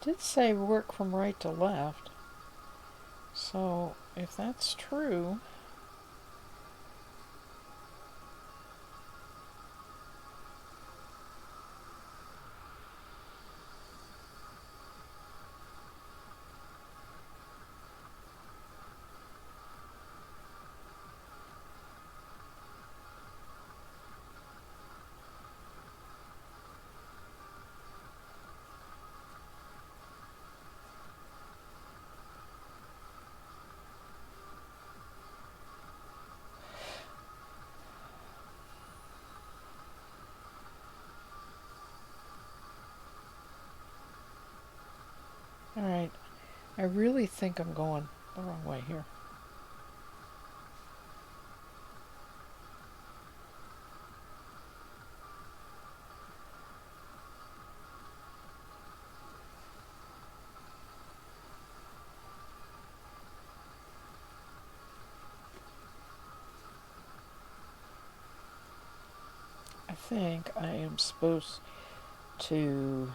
It did say work from right to left. So if that's true, all right. I really think I'm going the wrong way here. I think I am supposed to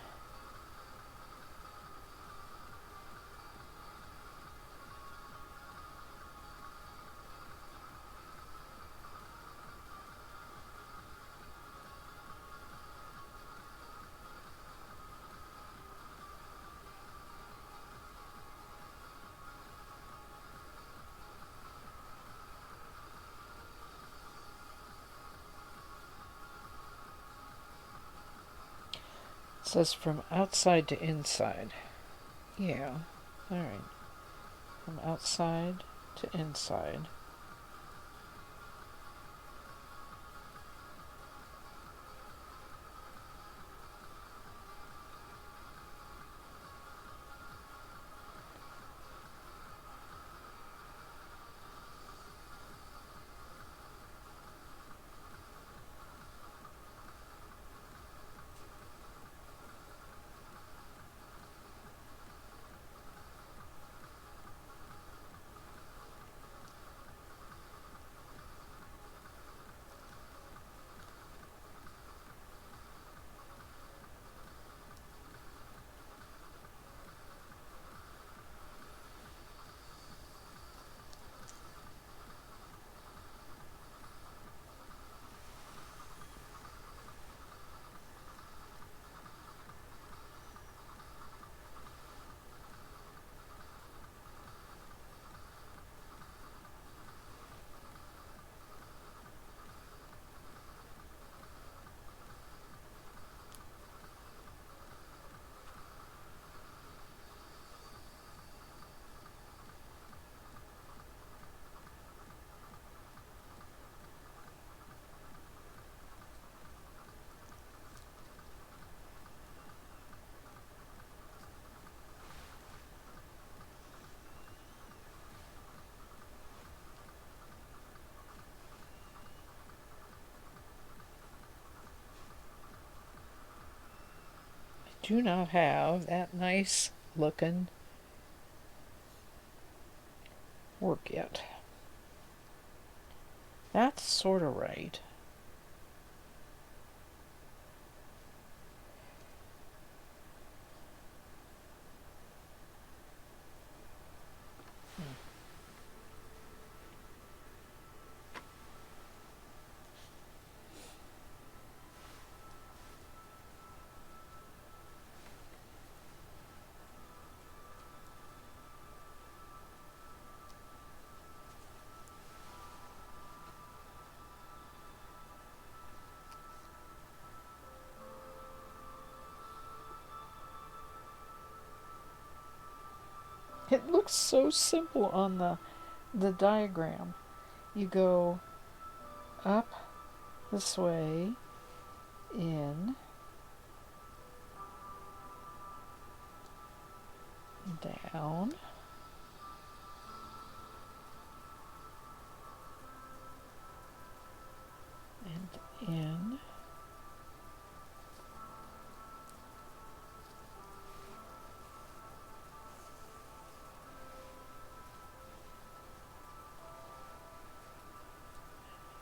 it says from outside to inside. Yeah. All right. From outside to inside. do not have that nice looking work yet. That's sort of right. It looks so simple on the diagram. You go up this way, in, down, and in.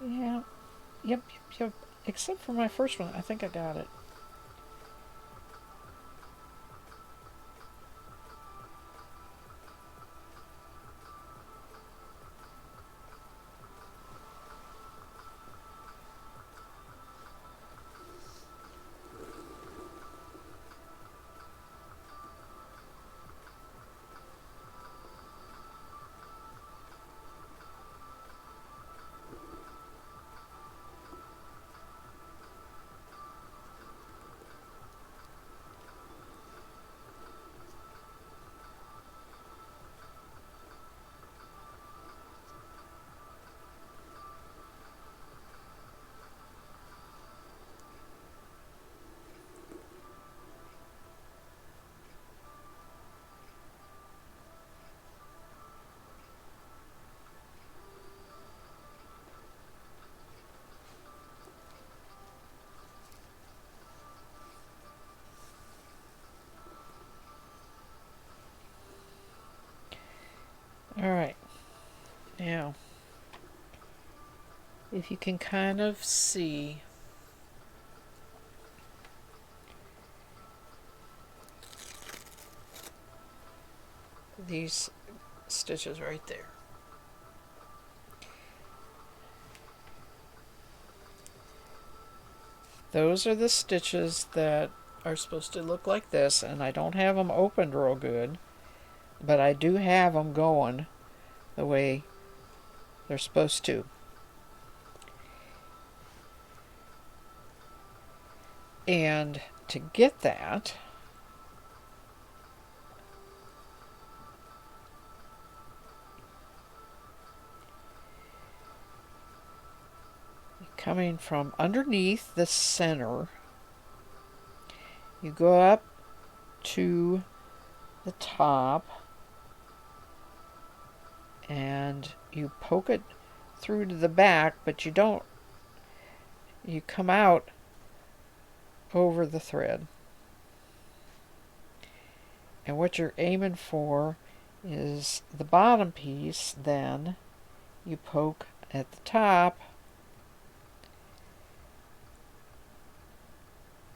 Yeah, yep. Except for my first one, I think I got it. All right. Now, if you can kind of see these stitches right there. Those are the stitches that are supposed to look like this, and I don't have them opened real good, but I do have them going the way they're supposed to. And to get that, coming from underneath the center, you go up to the top and you poke it through to the back, but you come out over the thread. And what you're aiming for is the bottom piece, then you poke at the top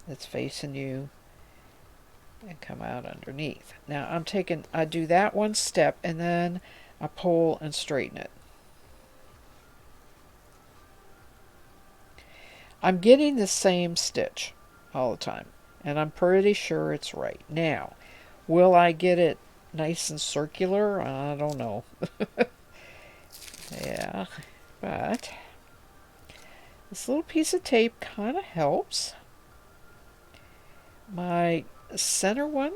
that's facing you and come out underneath. Now I do that one step and then I pull and straighten it. I'm getting the same stitch all the time, and I'm pretty sure it's right. Now, will I get it nice and circular? I don't know. Yeah, but this little piece of tape kind of helps. My center one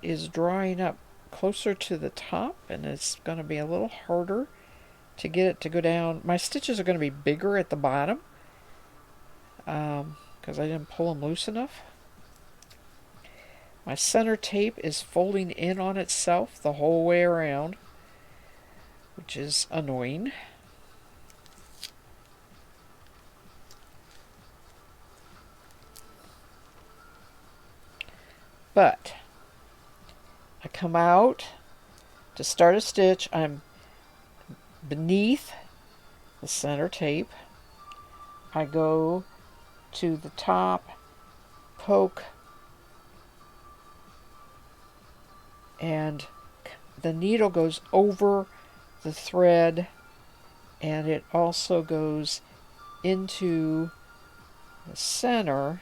is drawing up closer to the top, and it's going to be a little harder to get it to go down. My stitches are going to be bigger at the bottom because I didn't pull them loose enough. My center tape is folding in on itself the whole way around, which is annoying. But I come out to start a stitch. I'm beneath the center tape. I go to the top, poke, and the needle goes over the thread, and it also goes into the center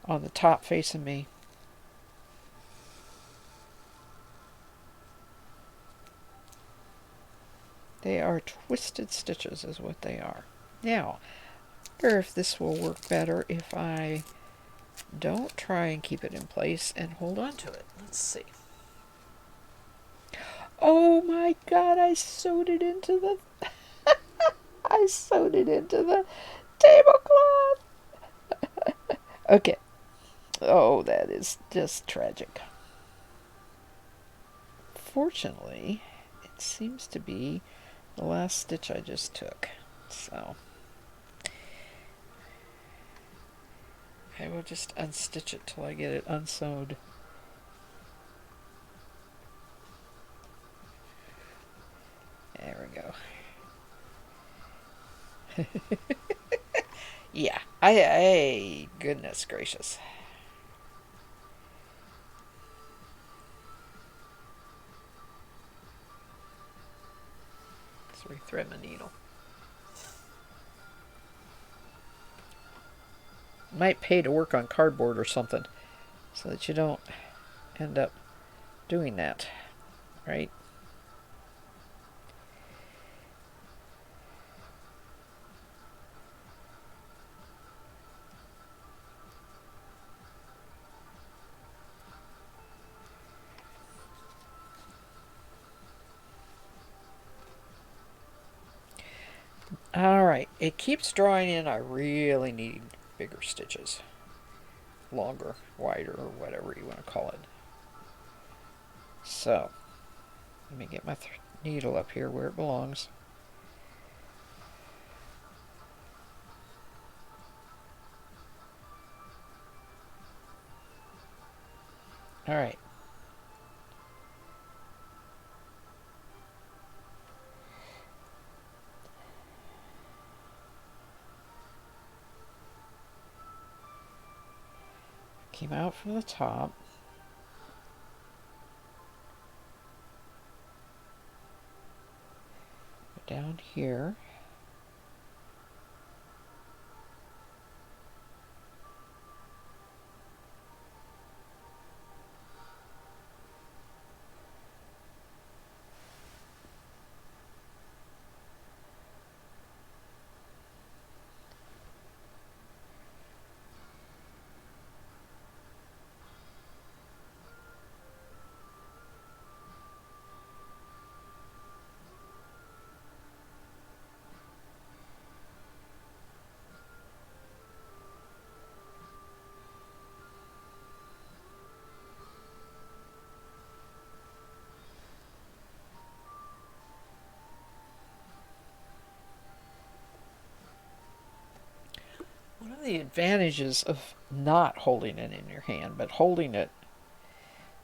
on the top facing me. They are twisted stitches is what they are. Now, I wonder if this will work better if I don't try and keep it in place and hold on to it. Let's see. Oh my God, I sewed it into the I sewed it into the tablecloth. Okay. Oh, that is just tragic. Fortunately, it seems to be the last stitch I just took. So I will just unstitch it till I get it unsewed. There we go. Yeah, goodness gracious. Let's rethread my needle. Might pay to work on cardboard or something so that you don't end up doing that, right? Alright, it keeps drawing in. I really need bigger stitches. Longer, wider, or whatever you want to call it. So, let me get my needle up here where it belongs. Alright. Came out from the top. Down here. One of the advantages of not holding it in your hand, but holding it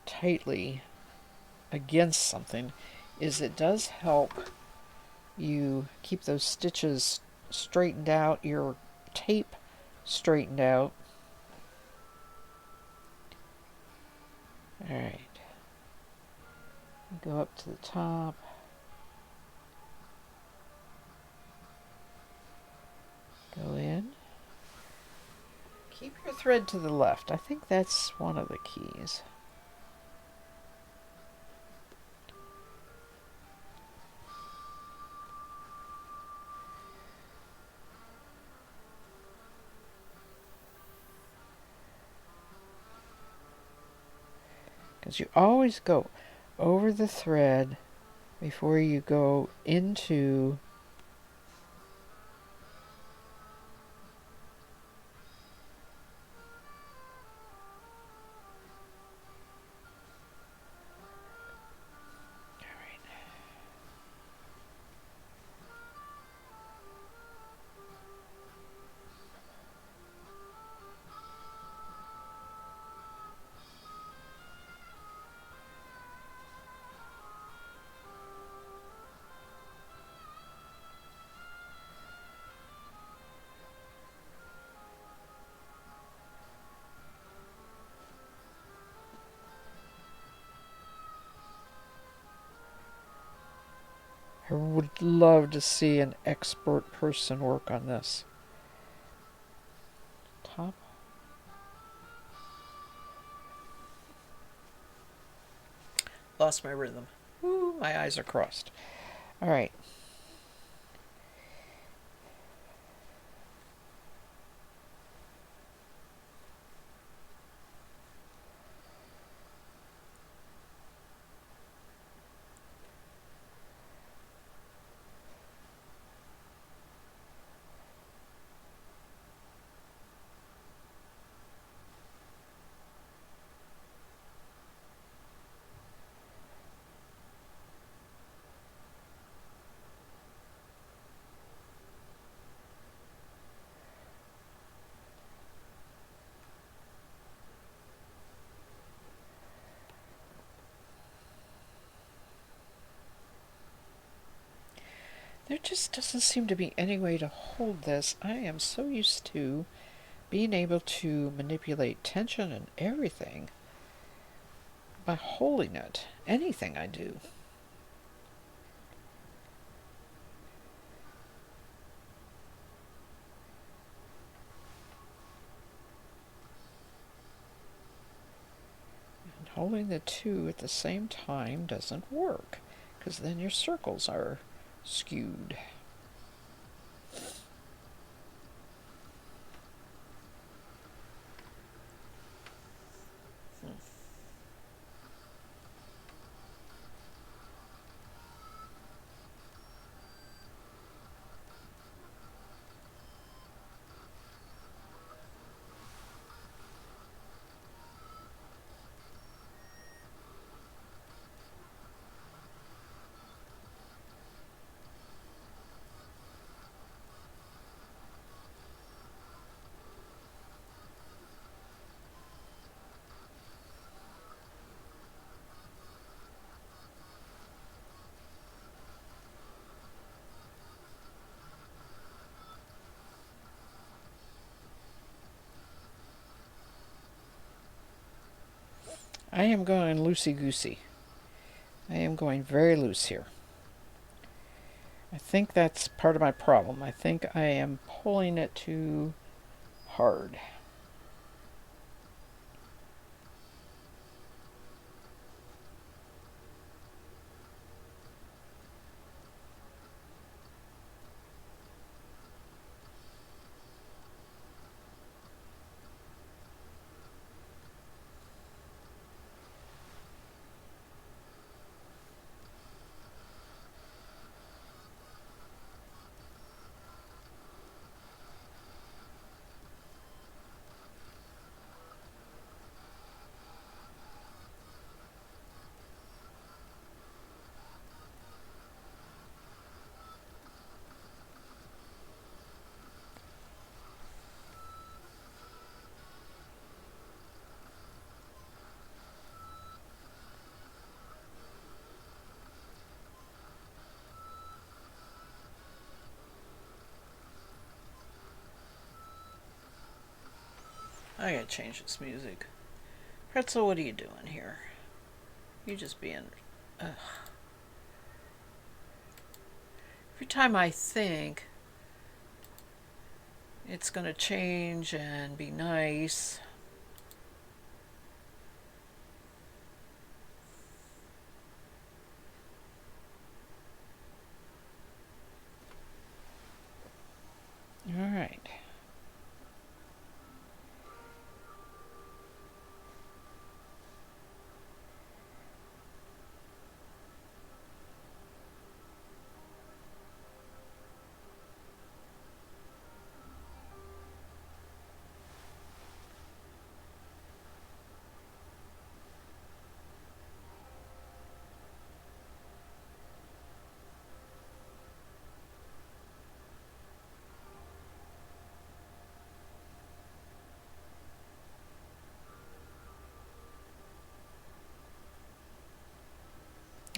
tightly against something, is it does help you keep those stitches straightened out, your tape straightened out. Alright. Go up to the top. Go in. Keep your thread to the left. I think that's one of the keys. Because you always go over the thread before you go into I would love to see an expert person work on this. Top. Lost my rhythm. Ooh, my eyes are crossed. All right. There just doesn't seem to be any way to hold this. I am so used to being able to manipulate tension and everything by holding it. Anything I do. And holding the two at the same time doesn't work, because then your circles are skewed. I am going loosey-goosey. I am going very loose here. I think that's part of my problem. I think I am pulling it too hard. I gotta change this music. Pretzel, what are you doing here? You just being... Ugh. Every time I think it's gonna change and be nice, all right.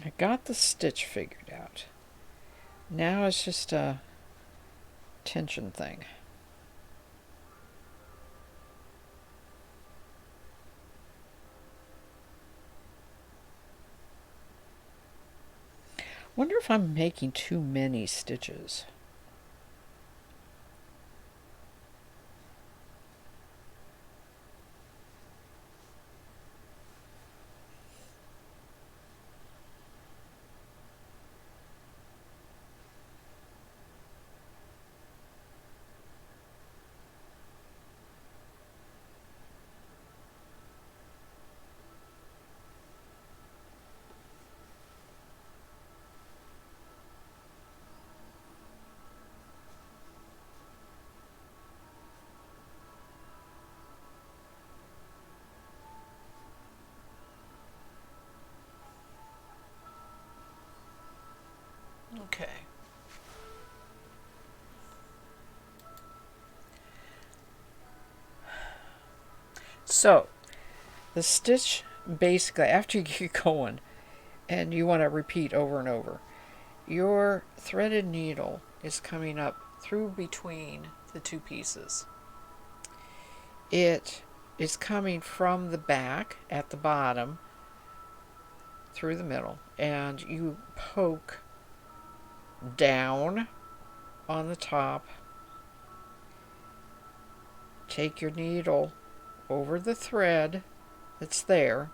I got the stitch figured out. Now it's just a tension thing. Wonder if I'm making too many stitches. Okay. So, the stitch basically, after you get going, and you want to repeat over and over, your threaded needle is coming up through between the two pieces. It is coming from the back at the bottom through the middle, and you poke down on the top, take your needle over the thread that's there,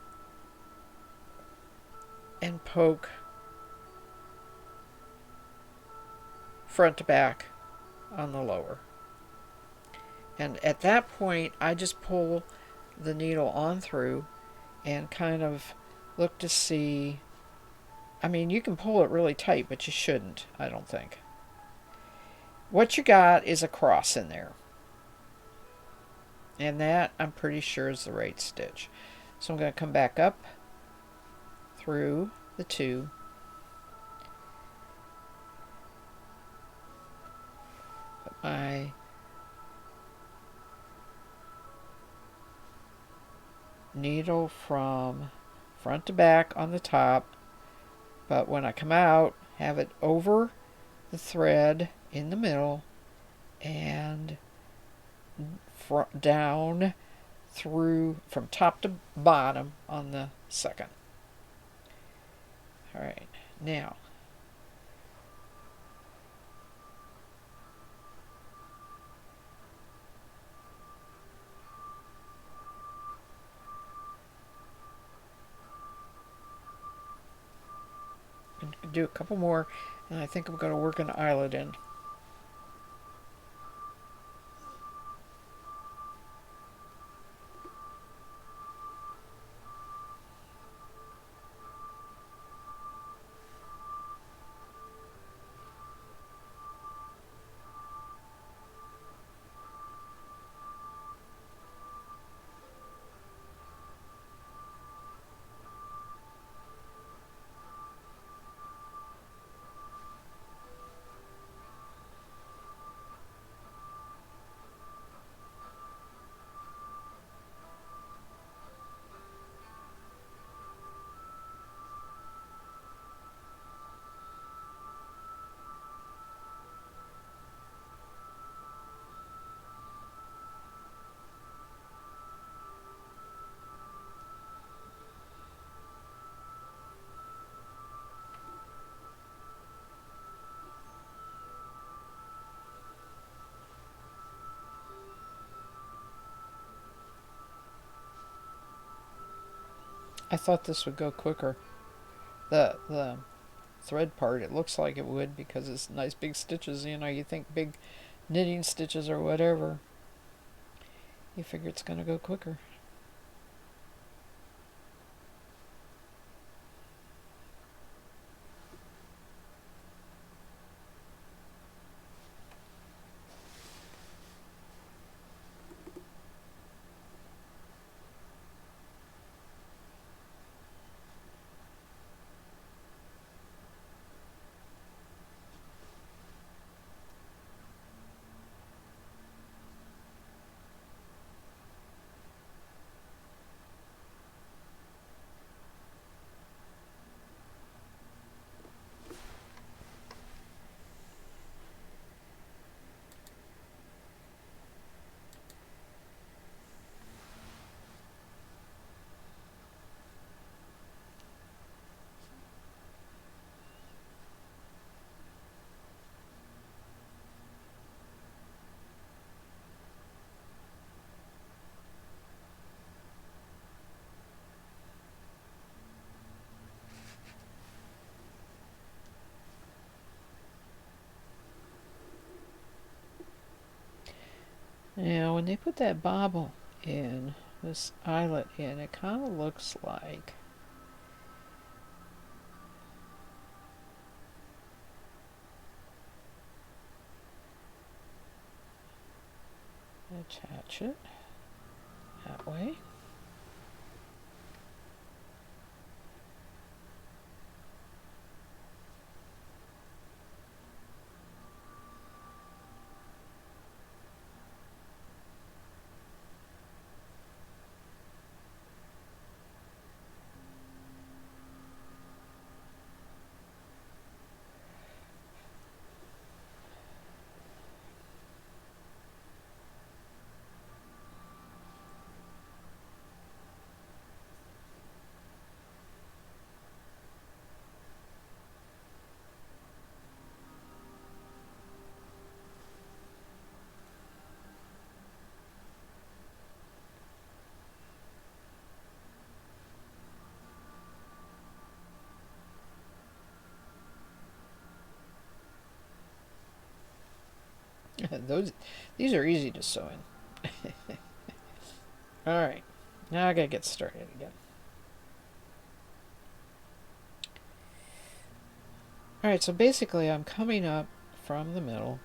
and poke front to back on the lower. And at that point, I just pull the needle on through and kind of look to see. I mean, you can pull it really tight, but you shouldn't, I don't think. What you got is a cross in there. And that, I'm pretty sure, is the right stitch. So I'm going to come back up through the two. Put my needle from front to back on the top, but when I come out, have it over the thread in the middle and down through from top to bottom on the second. All right, now I'm going to do a couple more, and I think I'm going to work an eyelet in. I thought this would go quicker. The thread part, it looks like it would because it's nice big stitches. You know, you think big knitting stitches or whatever. You figure it's going to go quicker. Now, when they put that bobble in, this eyelet in, it kind of looks like attach it that way. These are easy to sew in. Alright, now I gotta get started again. Alright, so basically I'm coming up from the middle,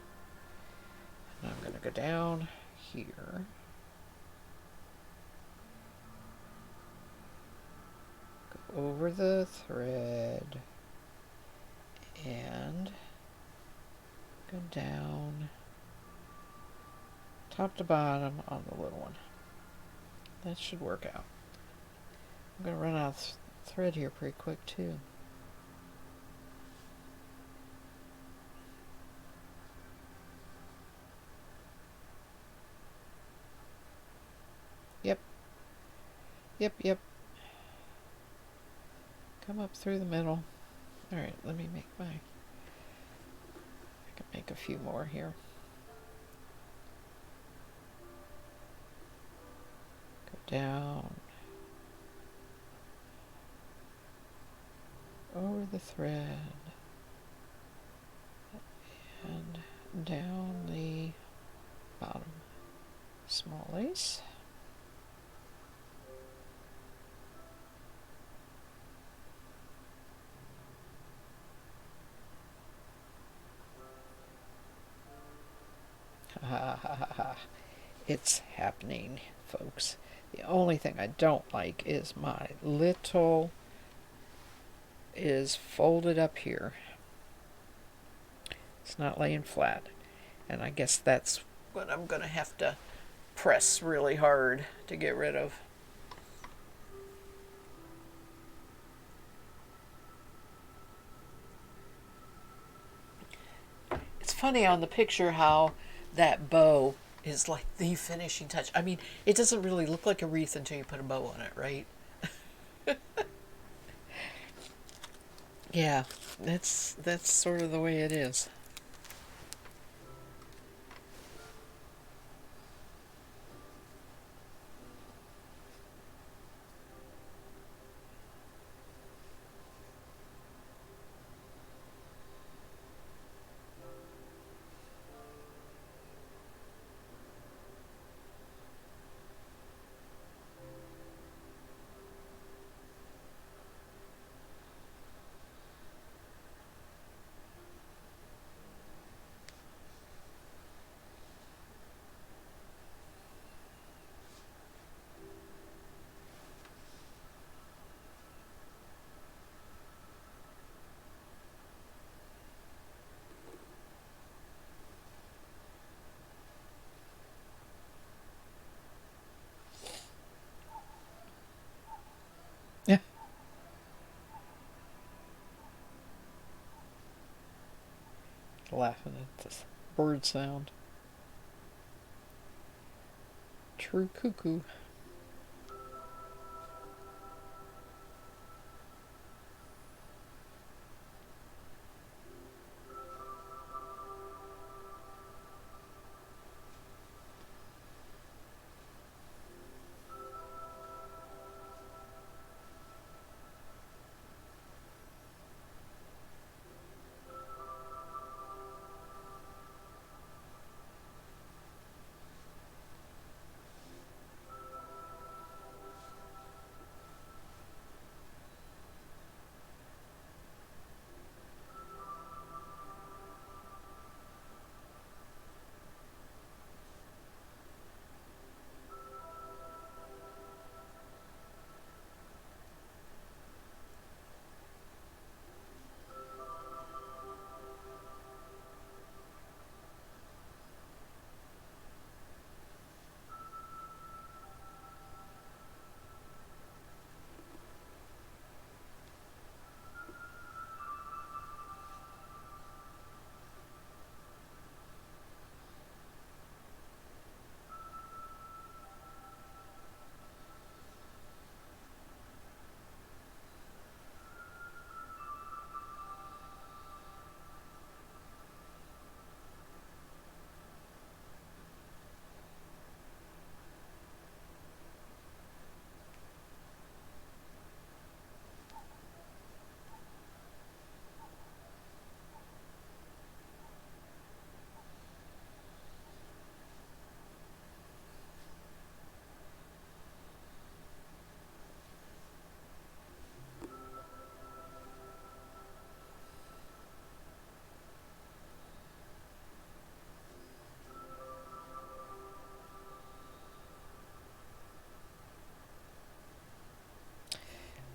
and I'm gonna go down here. Go over the thread, and go down top to bottom on the little one. That should work out. I'm going to run out of thread here pretty quick too. Yep. Come up through the middle. Alright, let me make I can make a few more here. Go down. Over the thread. And down the bottom. Small lace. It's happening, folks. The only thing I don't like is my little is folded up here. It's not laying flat. And I guess that's what I'm going to have to press really hard to get rid of. It's funny on the picture how that bow is like the finishing touch. I mean, it doesn't really look like a wreath until you put a bow on it, right? Yeah, that's sort of the way it is. Yeah. Laughing at this bird sound. True cuckoo.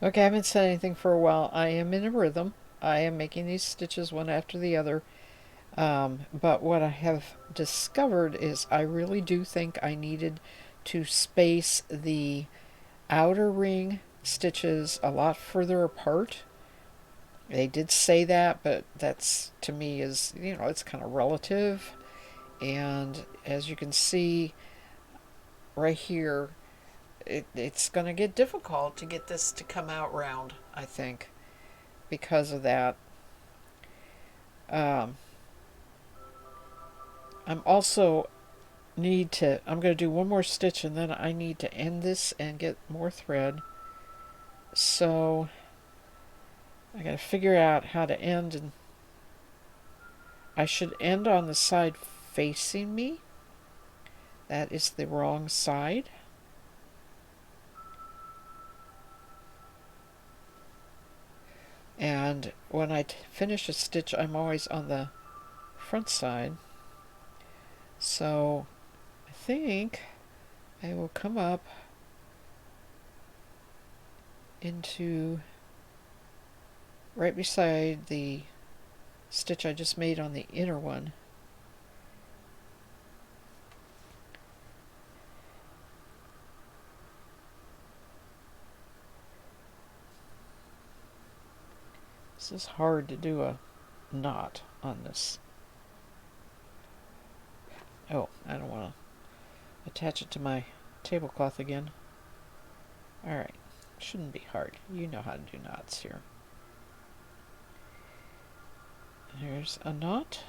Okay, I haven't said anything for a while. I am in a rhythm. I am making these stitches one after the other. But what I have discovered is I really do think I needed to space the outer ring stitches a lot further apart. They did say that, but that's to me is, it's kind of relative. And as you can see right here, it's going to get difficult to get this to come out round, I think, because of that. Um, I'm also I'm going to do one more stitch and then I need to end this and get more thread. So I got to figure out how to end, and I should end on the side facing me. That is the wrong side. And when I finish a stitch, I'm always on the front side. So I think I will come up into right beside the stitch I just made on the inner one. This is hard to do a knot on this. Oh, I don't want to attach it to my tablecloth again. Alright, shouldn't be hard. You know how to do knots here. There's a knot,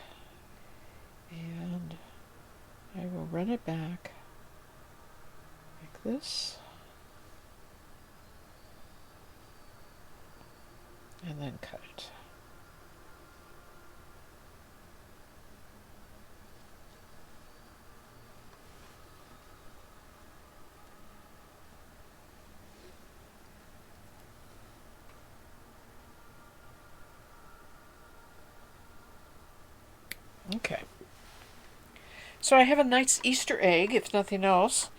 and I will run it back like this, and then cut it. Okay. So I have a nice Easter egg, if nothing else.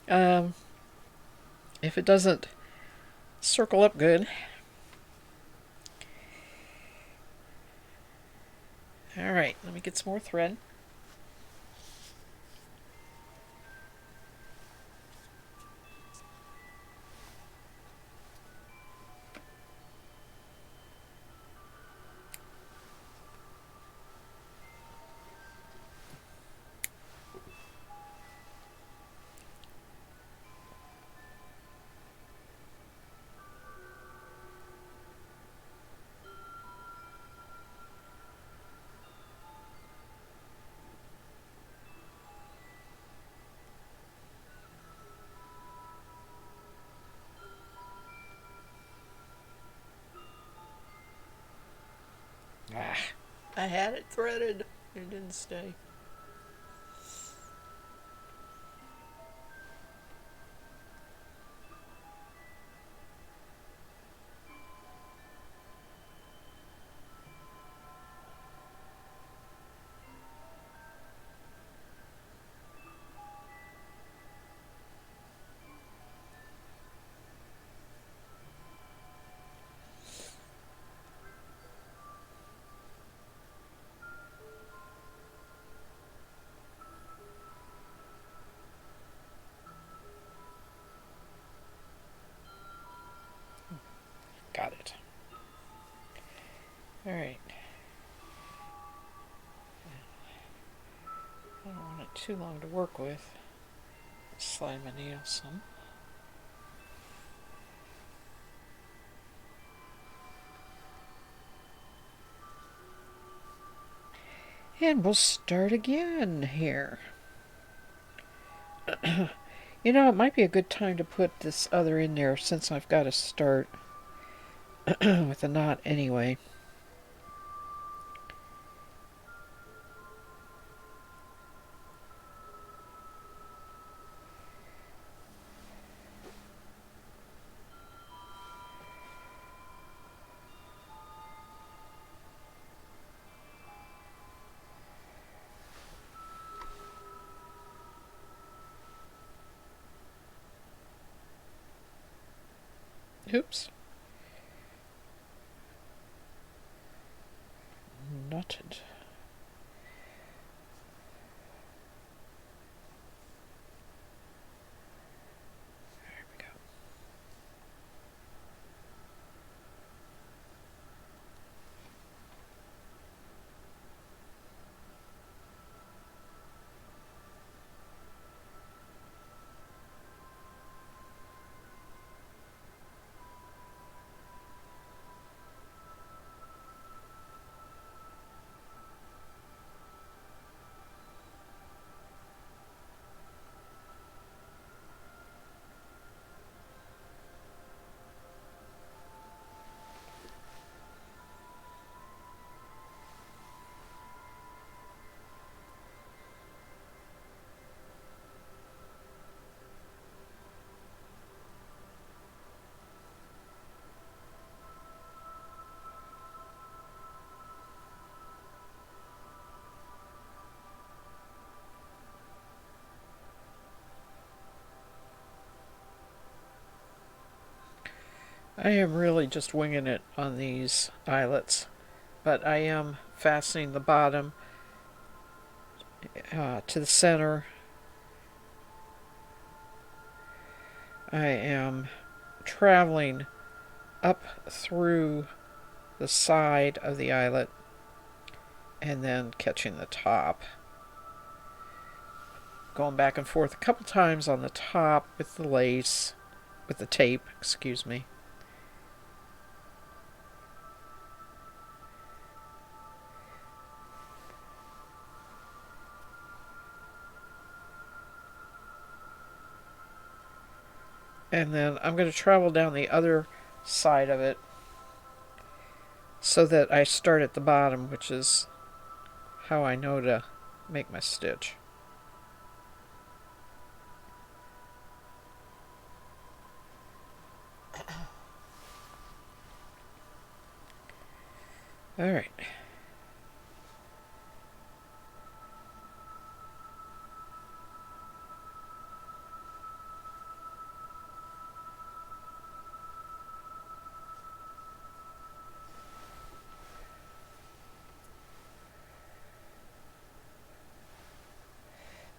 um, if it doesn't circle up good. Alright, let me get some more thread. Ah, I had it threaded. It didn't stay. Got it. Alright. I don't want it too long to work with. Slide my needle some. And we'll start again here. It might be a good time to put this other in there since I've got to start with a knot anyway. Oops. Knotted. There we go. I am really just winging it on these eyelets, but I am fastening the bottom to the center. I am traveling up through the side of the eyelet and then catching the top. Going back and forth a couple times on the top with the lace, with the tape, excuse me. And then I'm going to travel down the other side of it so that I start at the bottom, which is how I know to make my stitch. Alright.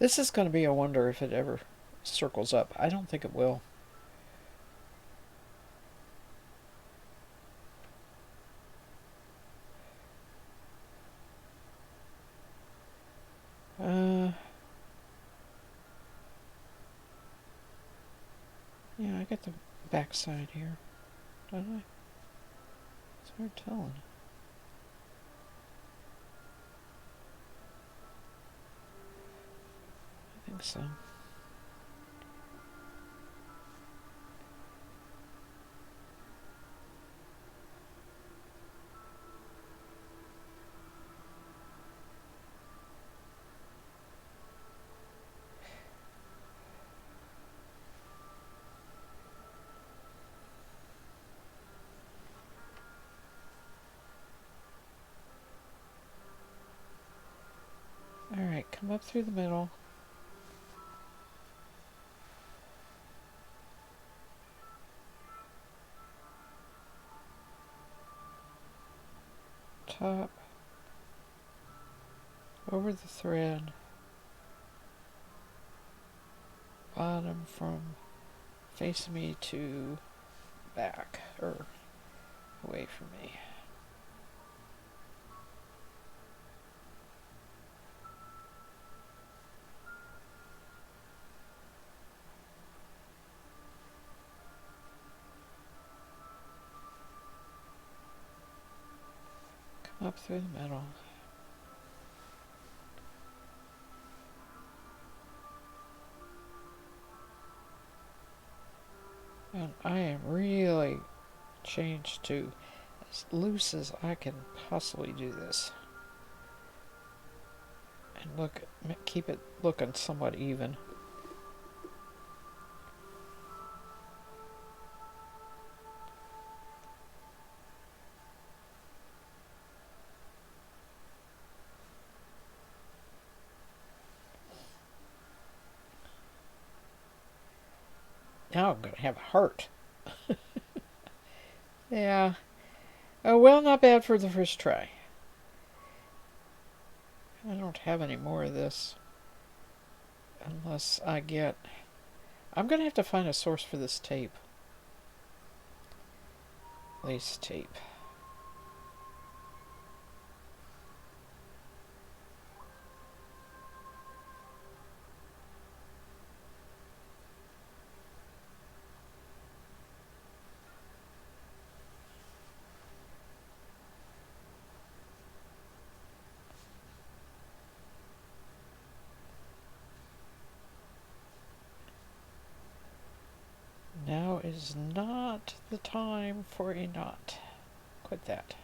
This is going to be a wonder if it ever circles up. I don't think it will. Yeah, I got the back side here, don't I? It's hard telling. I think so. Alright, come up through the middle. Top. Over the thread. Bottom from facing me to back, or away from me. Come up through the middle. And I am really changed to as loose as I can possibly do this. And look, keep it looking somewhat even. Now I'm going to have a heart. Yeah. Oh, well, not bad for the first try. I don't have any more of this unless I get... I'm going to have to find a source for this tape. Lace tape. Now is not the time for a knot. Quit that.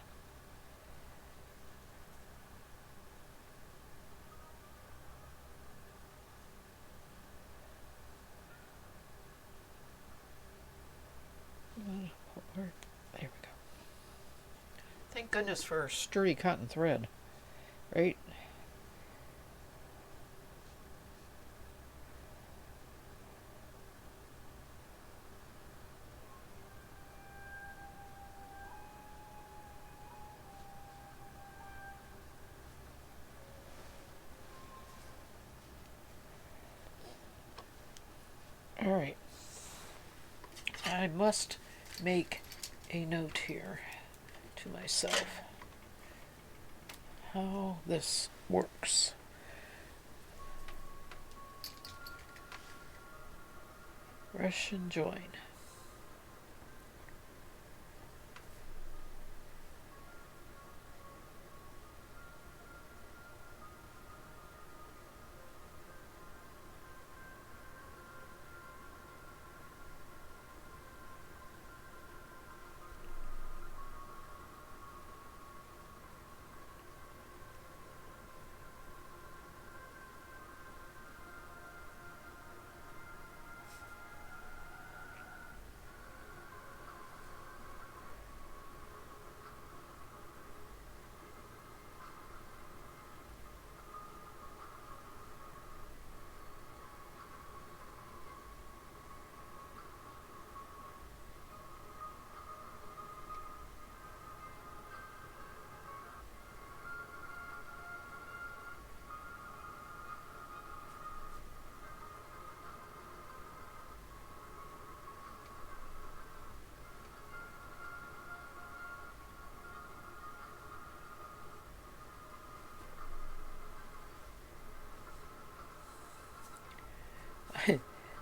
There we go. Thank goodness for sturdy cotton thread, right? All right. I must make a note here to myself how this works. Rush and join.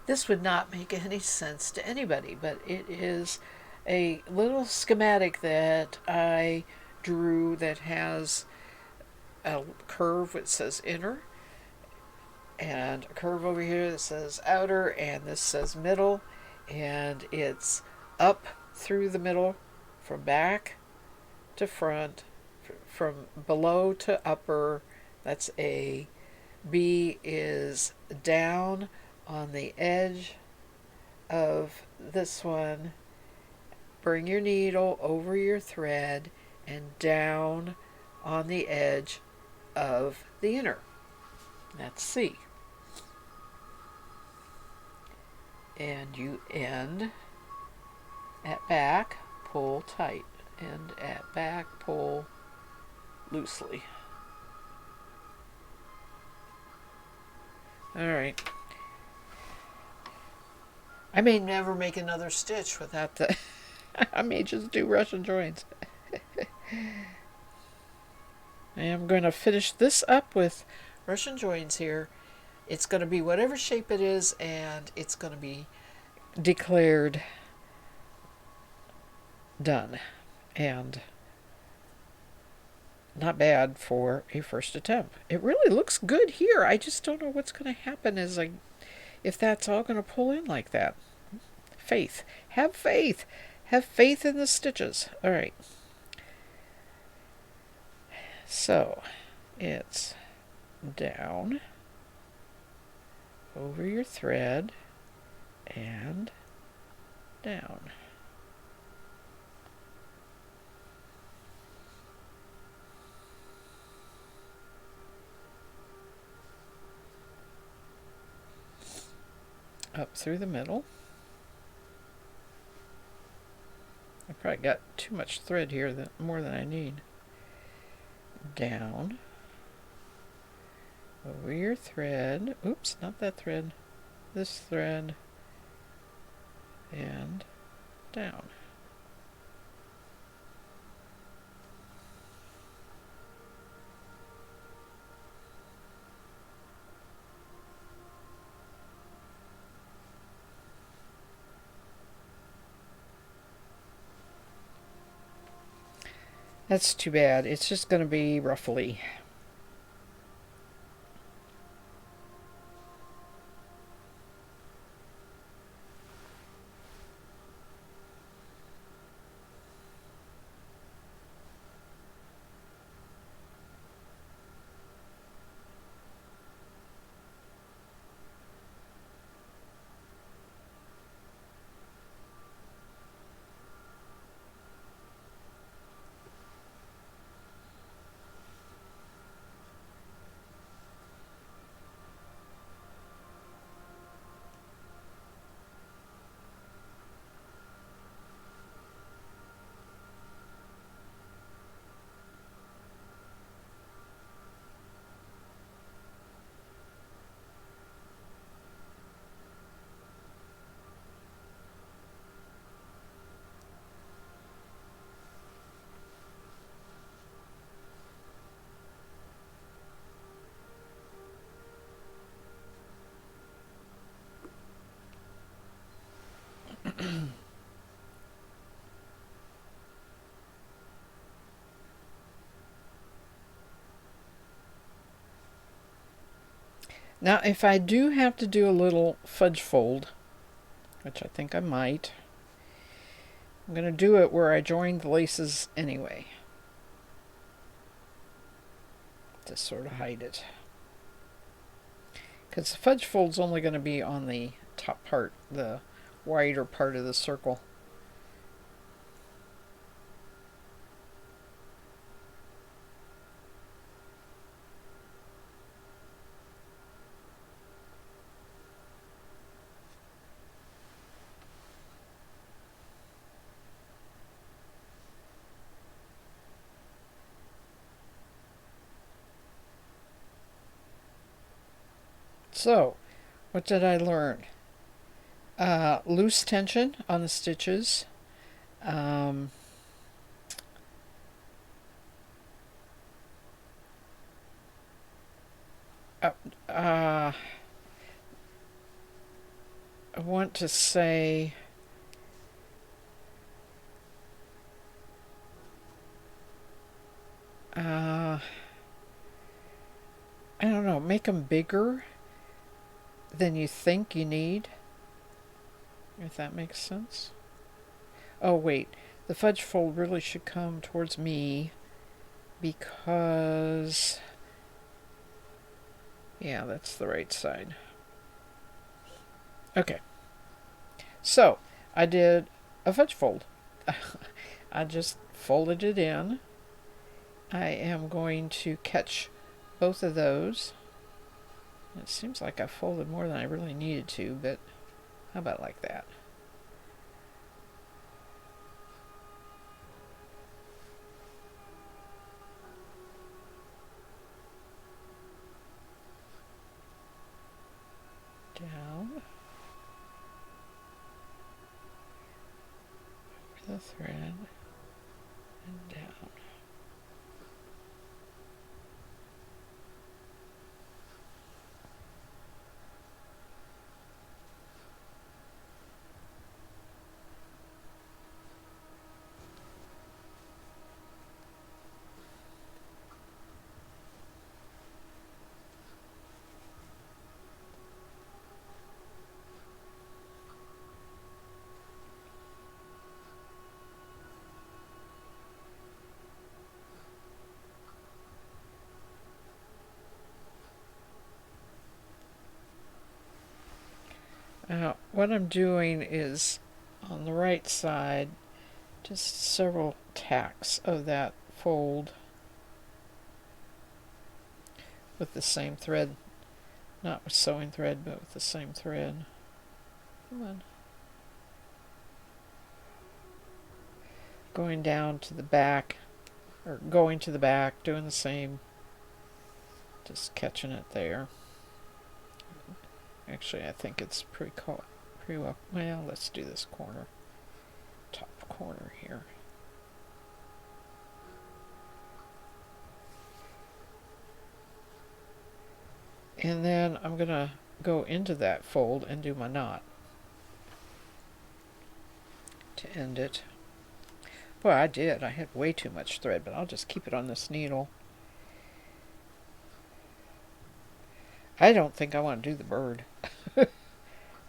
This would not make any sense to anybody, but it is a little schematic that I drew that has a curve that says inner, and a curve over here that says outer, and this says middle, and it's up through the middle from back to front, from below to upper. That's A. B is down on the edge of this one. Bring your needle over your thread and down on the edge of the inner. That's C. And you end at back, pull tight. End at back, pull loosely. Alright. I may never make another stitch without the... I may just do Russian joins. I am going to finish this up with Russian joins here. It's going to be whatever shape it is, and it's going to be declared done. And not bad for a first attempt. It really looks good here. I just don't know what's going to happen if that's all going to pull in like that. Faith. Have faith. Have faith in the stitches. All right. So it's down over your thread and down. Up through the middle. probably got too much thread here, more than I need. Down over your thread. Oops, not that thread. This thread. And down. That's too bad. It's just going to be ruffly. Now, if I do have to do a little fudge fold, which I think I might, I'm going to do it where I joined the laces anyway, to sort of hide it. Because the fudge fold's only going to be on the top part, the wider part of the circle. So, what did I learn? Loose tension on the stitches. I want to say I don't know, make them bigger than you think you need, if that makes sense. Oh wait, the fudge fold really should come towards me because, yeah, that's the right side. Okay, so I did a fudge fold. I just folded it in. I am going to catch both of those. It seems like I folded more than I really needed to, but how about like that? Down over the thread and down. What I'm doing is on the right side, just several tacks of that fold with the same thread, not with sewing thread, but with the same thread. Come on. going down to the back, or going to the back, doing the same, just catching it there. Actually, I think it's pretty well. Well, let's do this corner, top corner here. And then I'm going to go into that fold and do my knot to end it. Boy, I did. I had way too much thread, but I'll just keep it on this needle. I don't think I want to do the bird.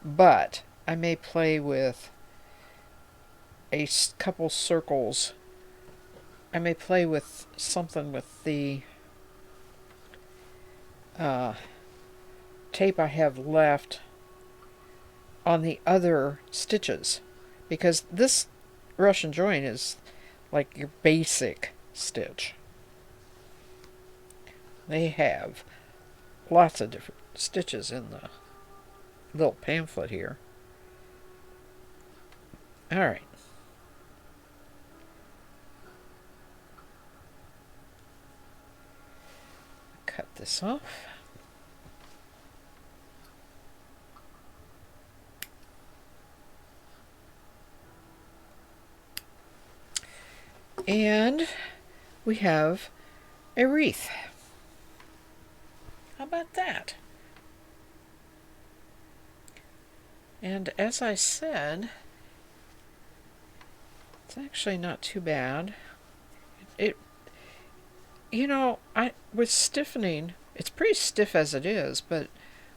But I may play with a couple circles. I may play with something with the tape I have left on the other stitches, because this Russian join is like your basic stitch. They have lots of different stitches in the little pamphlet here. Alright. Cut this off. And we have a wreath. How about that? And as I said, it's actually not too bad. With stiffening, it's pretty stiff as it is, but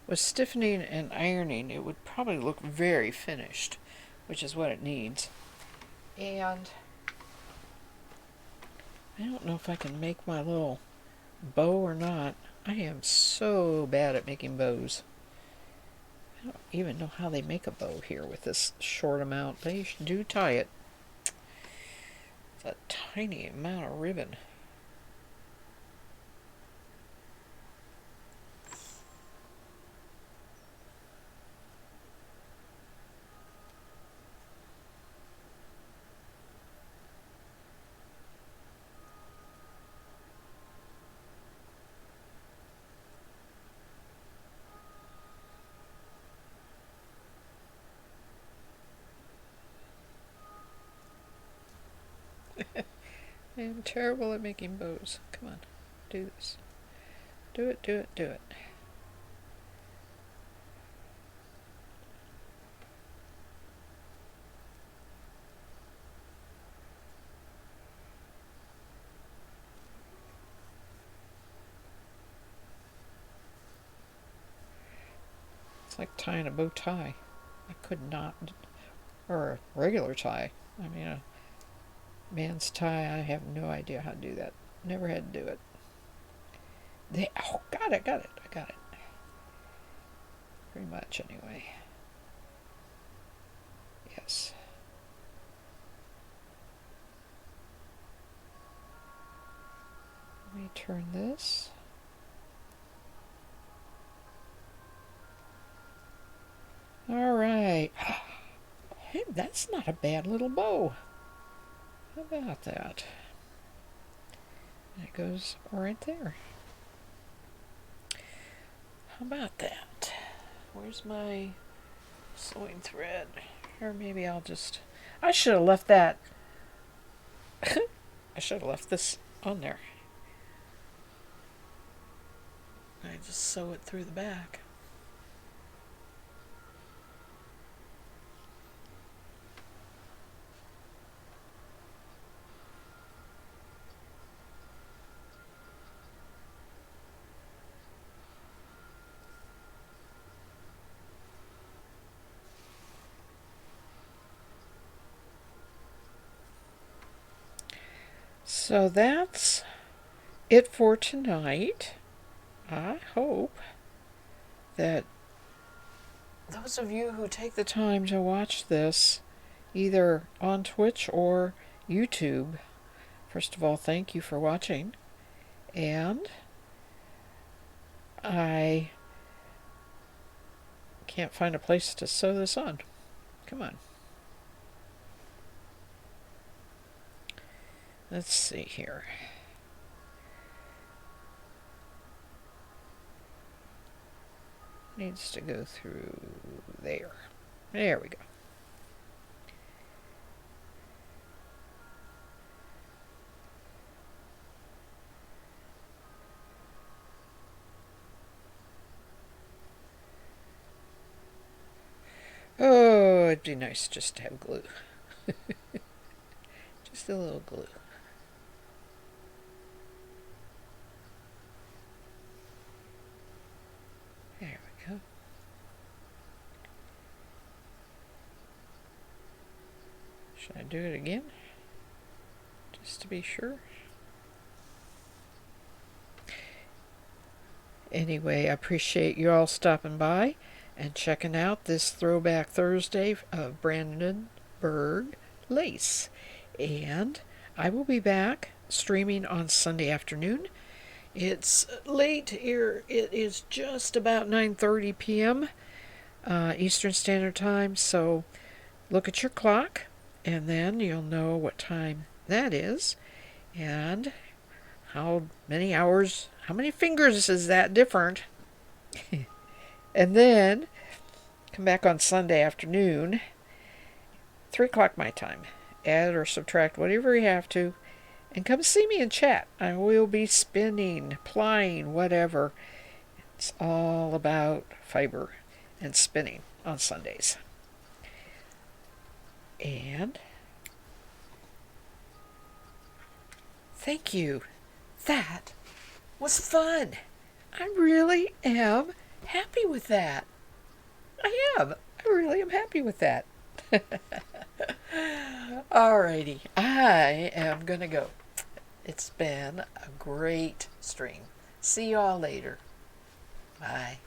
with stiffening and ironing, it would probably look very finished, which is what it needs. And I don't know if I can make my little bow or not. I am so bad at making bows. I don't even know how they make a bow here with this short amount. They do tie it. It's a tiny amount of ribbon. I am terrible at making bows. Come on, do this. Do it, do it, do it. It's like tying a bow tie. I could not, or a regular tie. I mean, a man's tie, I have no idea how to do that. Never had to do it. Got it. I got it. Pretty much, anyway. Yes. Let me turn this. All right. Hey, that's not a bad little bow. How about that? That goes right there. How about that? Where's my sewing thread? Or maybe I should have left that. I should have left this on there. I just sew it through the back. So that's it for tonight. I hope that those of you who take the time to watch this, either on Twitch or YouTube, first of all, thank you for watching. And I can't find a place to sew this on. Come on. Let's see here. Needs to go through there. There we go. Oh, it'd be nice just to have glue. Just a little glue. There we go. Should I do it again? Just to be sure. Anyway, I appreciate you all stopping by and checking out this Throwback Thursday of Brandenburg lace. And I will be back streaming on Sunday afternoon. It's late here. It is just about 9:30 p.m. Eastern Standard Time. So look at your clock, and then you'll know what time that is, and how many hours, how many fingers is that different. And then come back on Sunday afternoon, 3 o'clock my time. Add or subtract whatever you have to, and come see me and chat. I will be spinning, plying, whatever. It's all about fiber and spinning on Sundays. And thank you. That was fun. I really am happy with that. I am. I really am happy with that. Alrighty. I am going to go. It's been a great stream. See y'all later. Bye.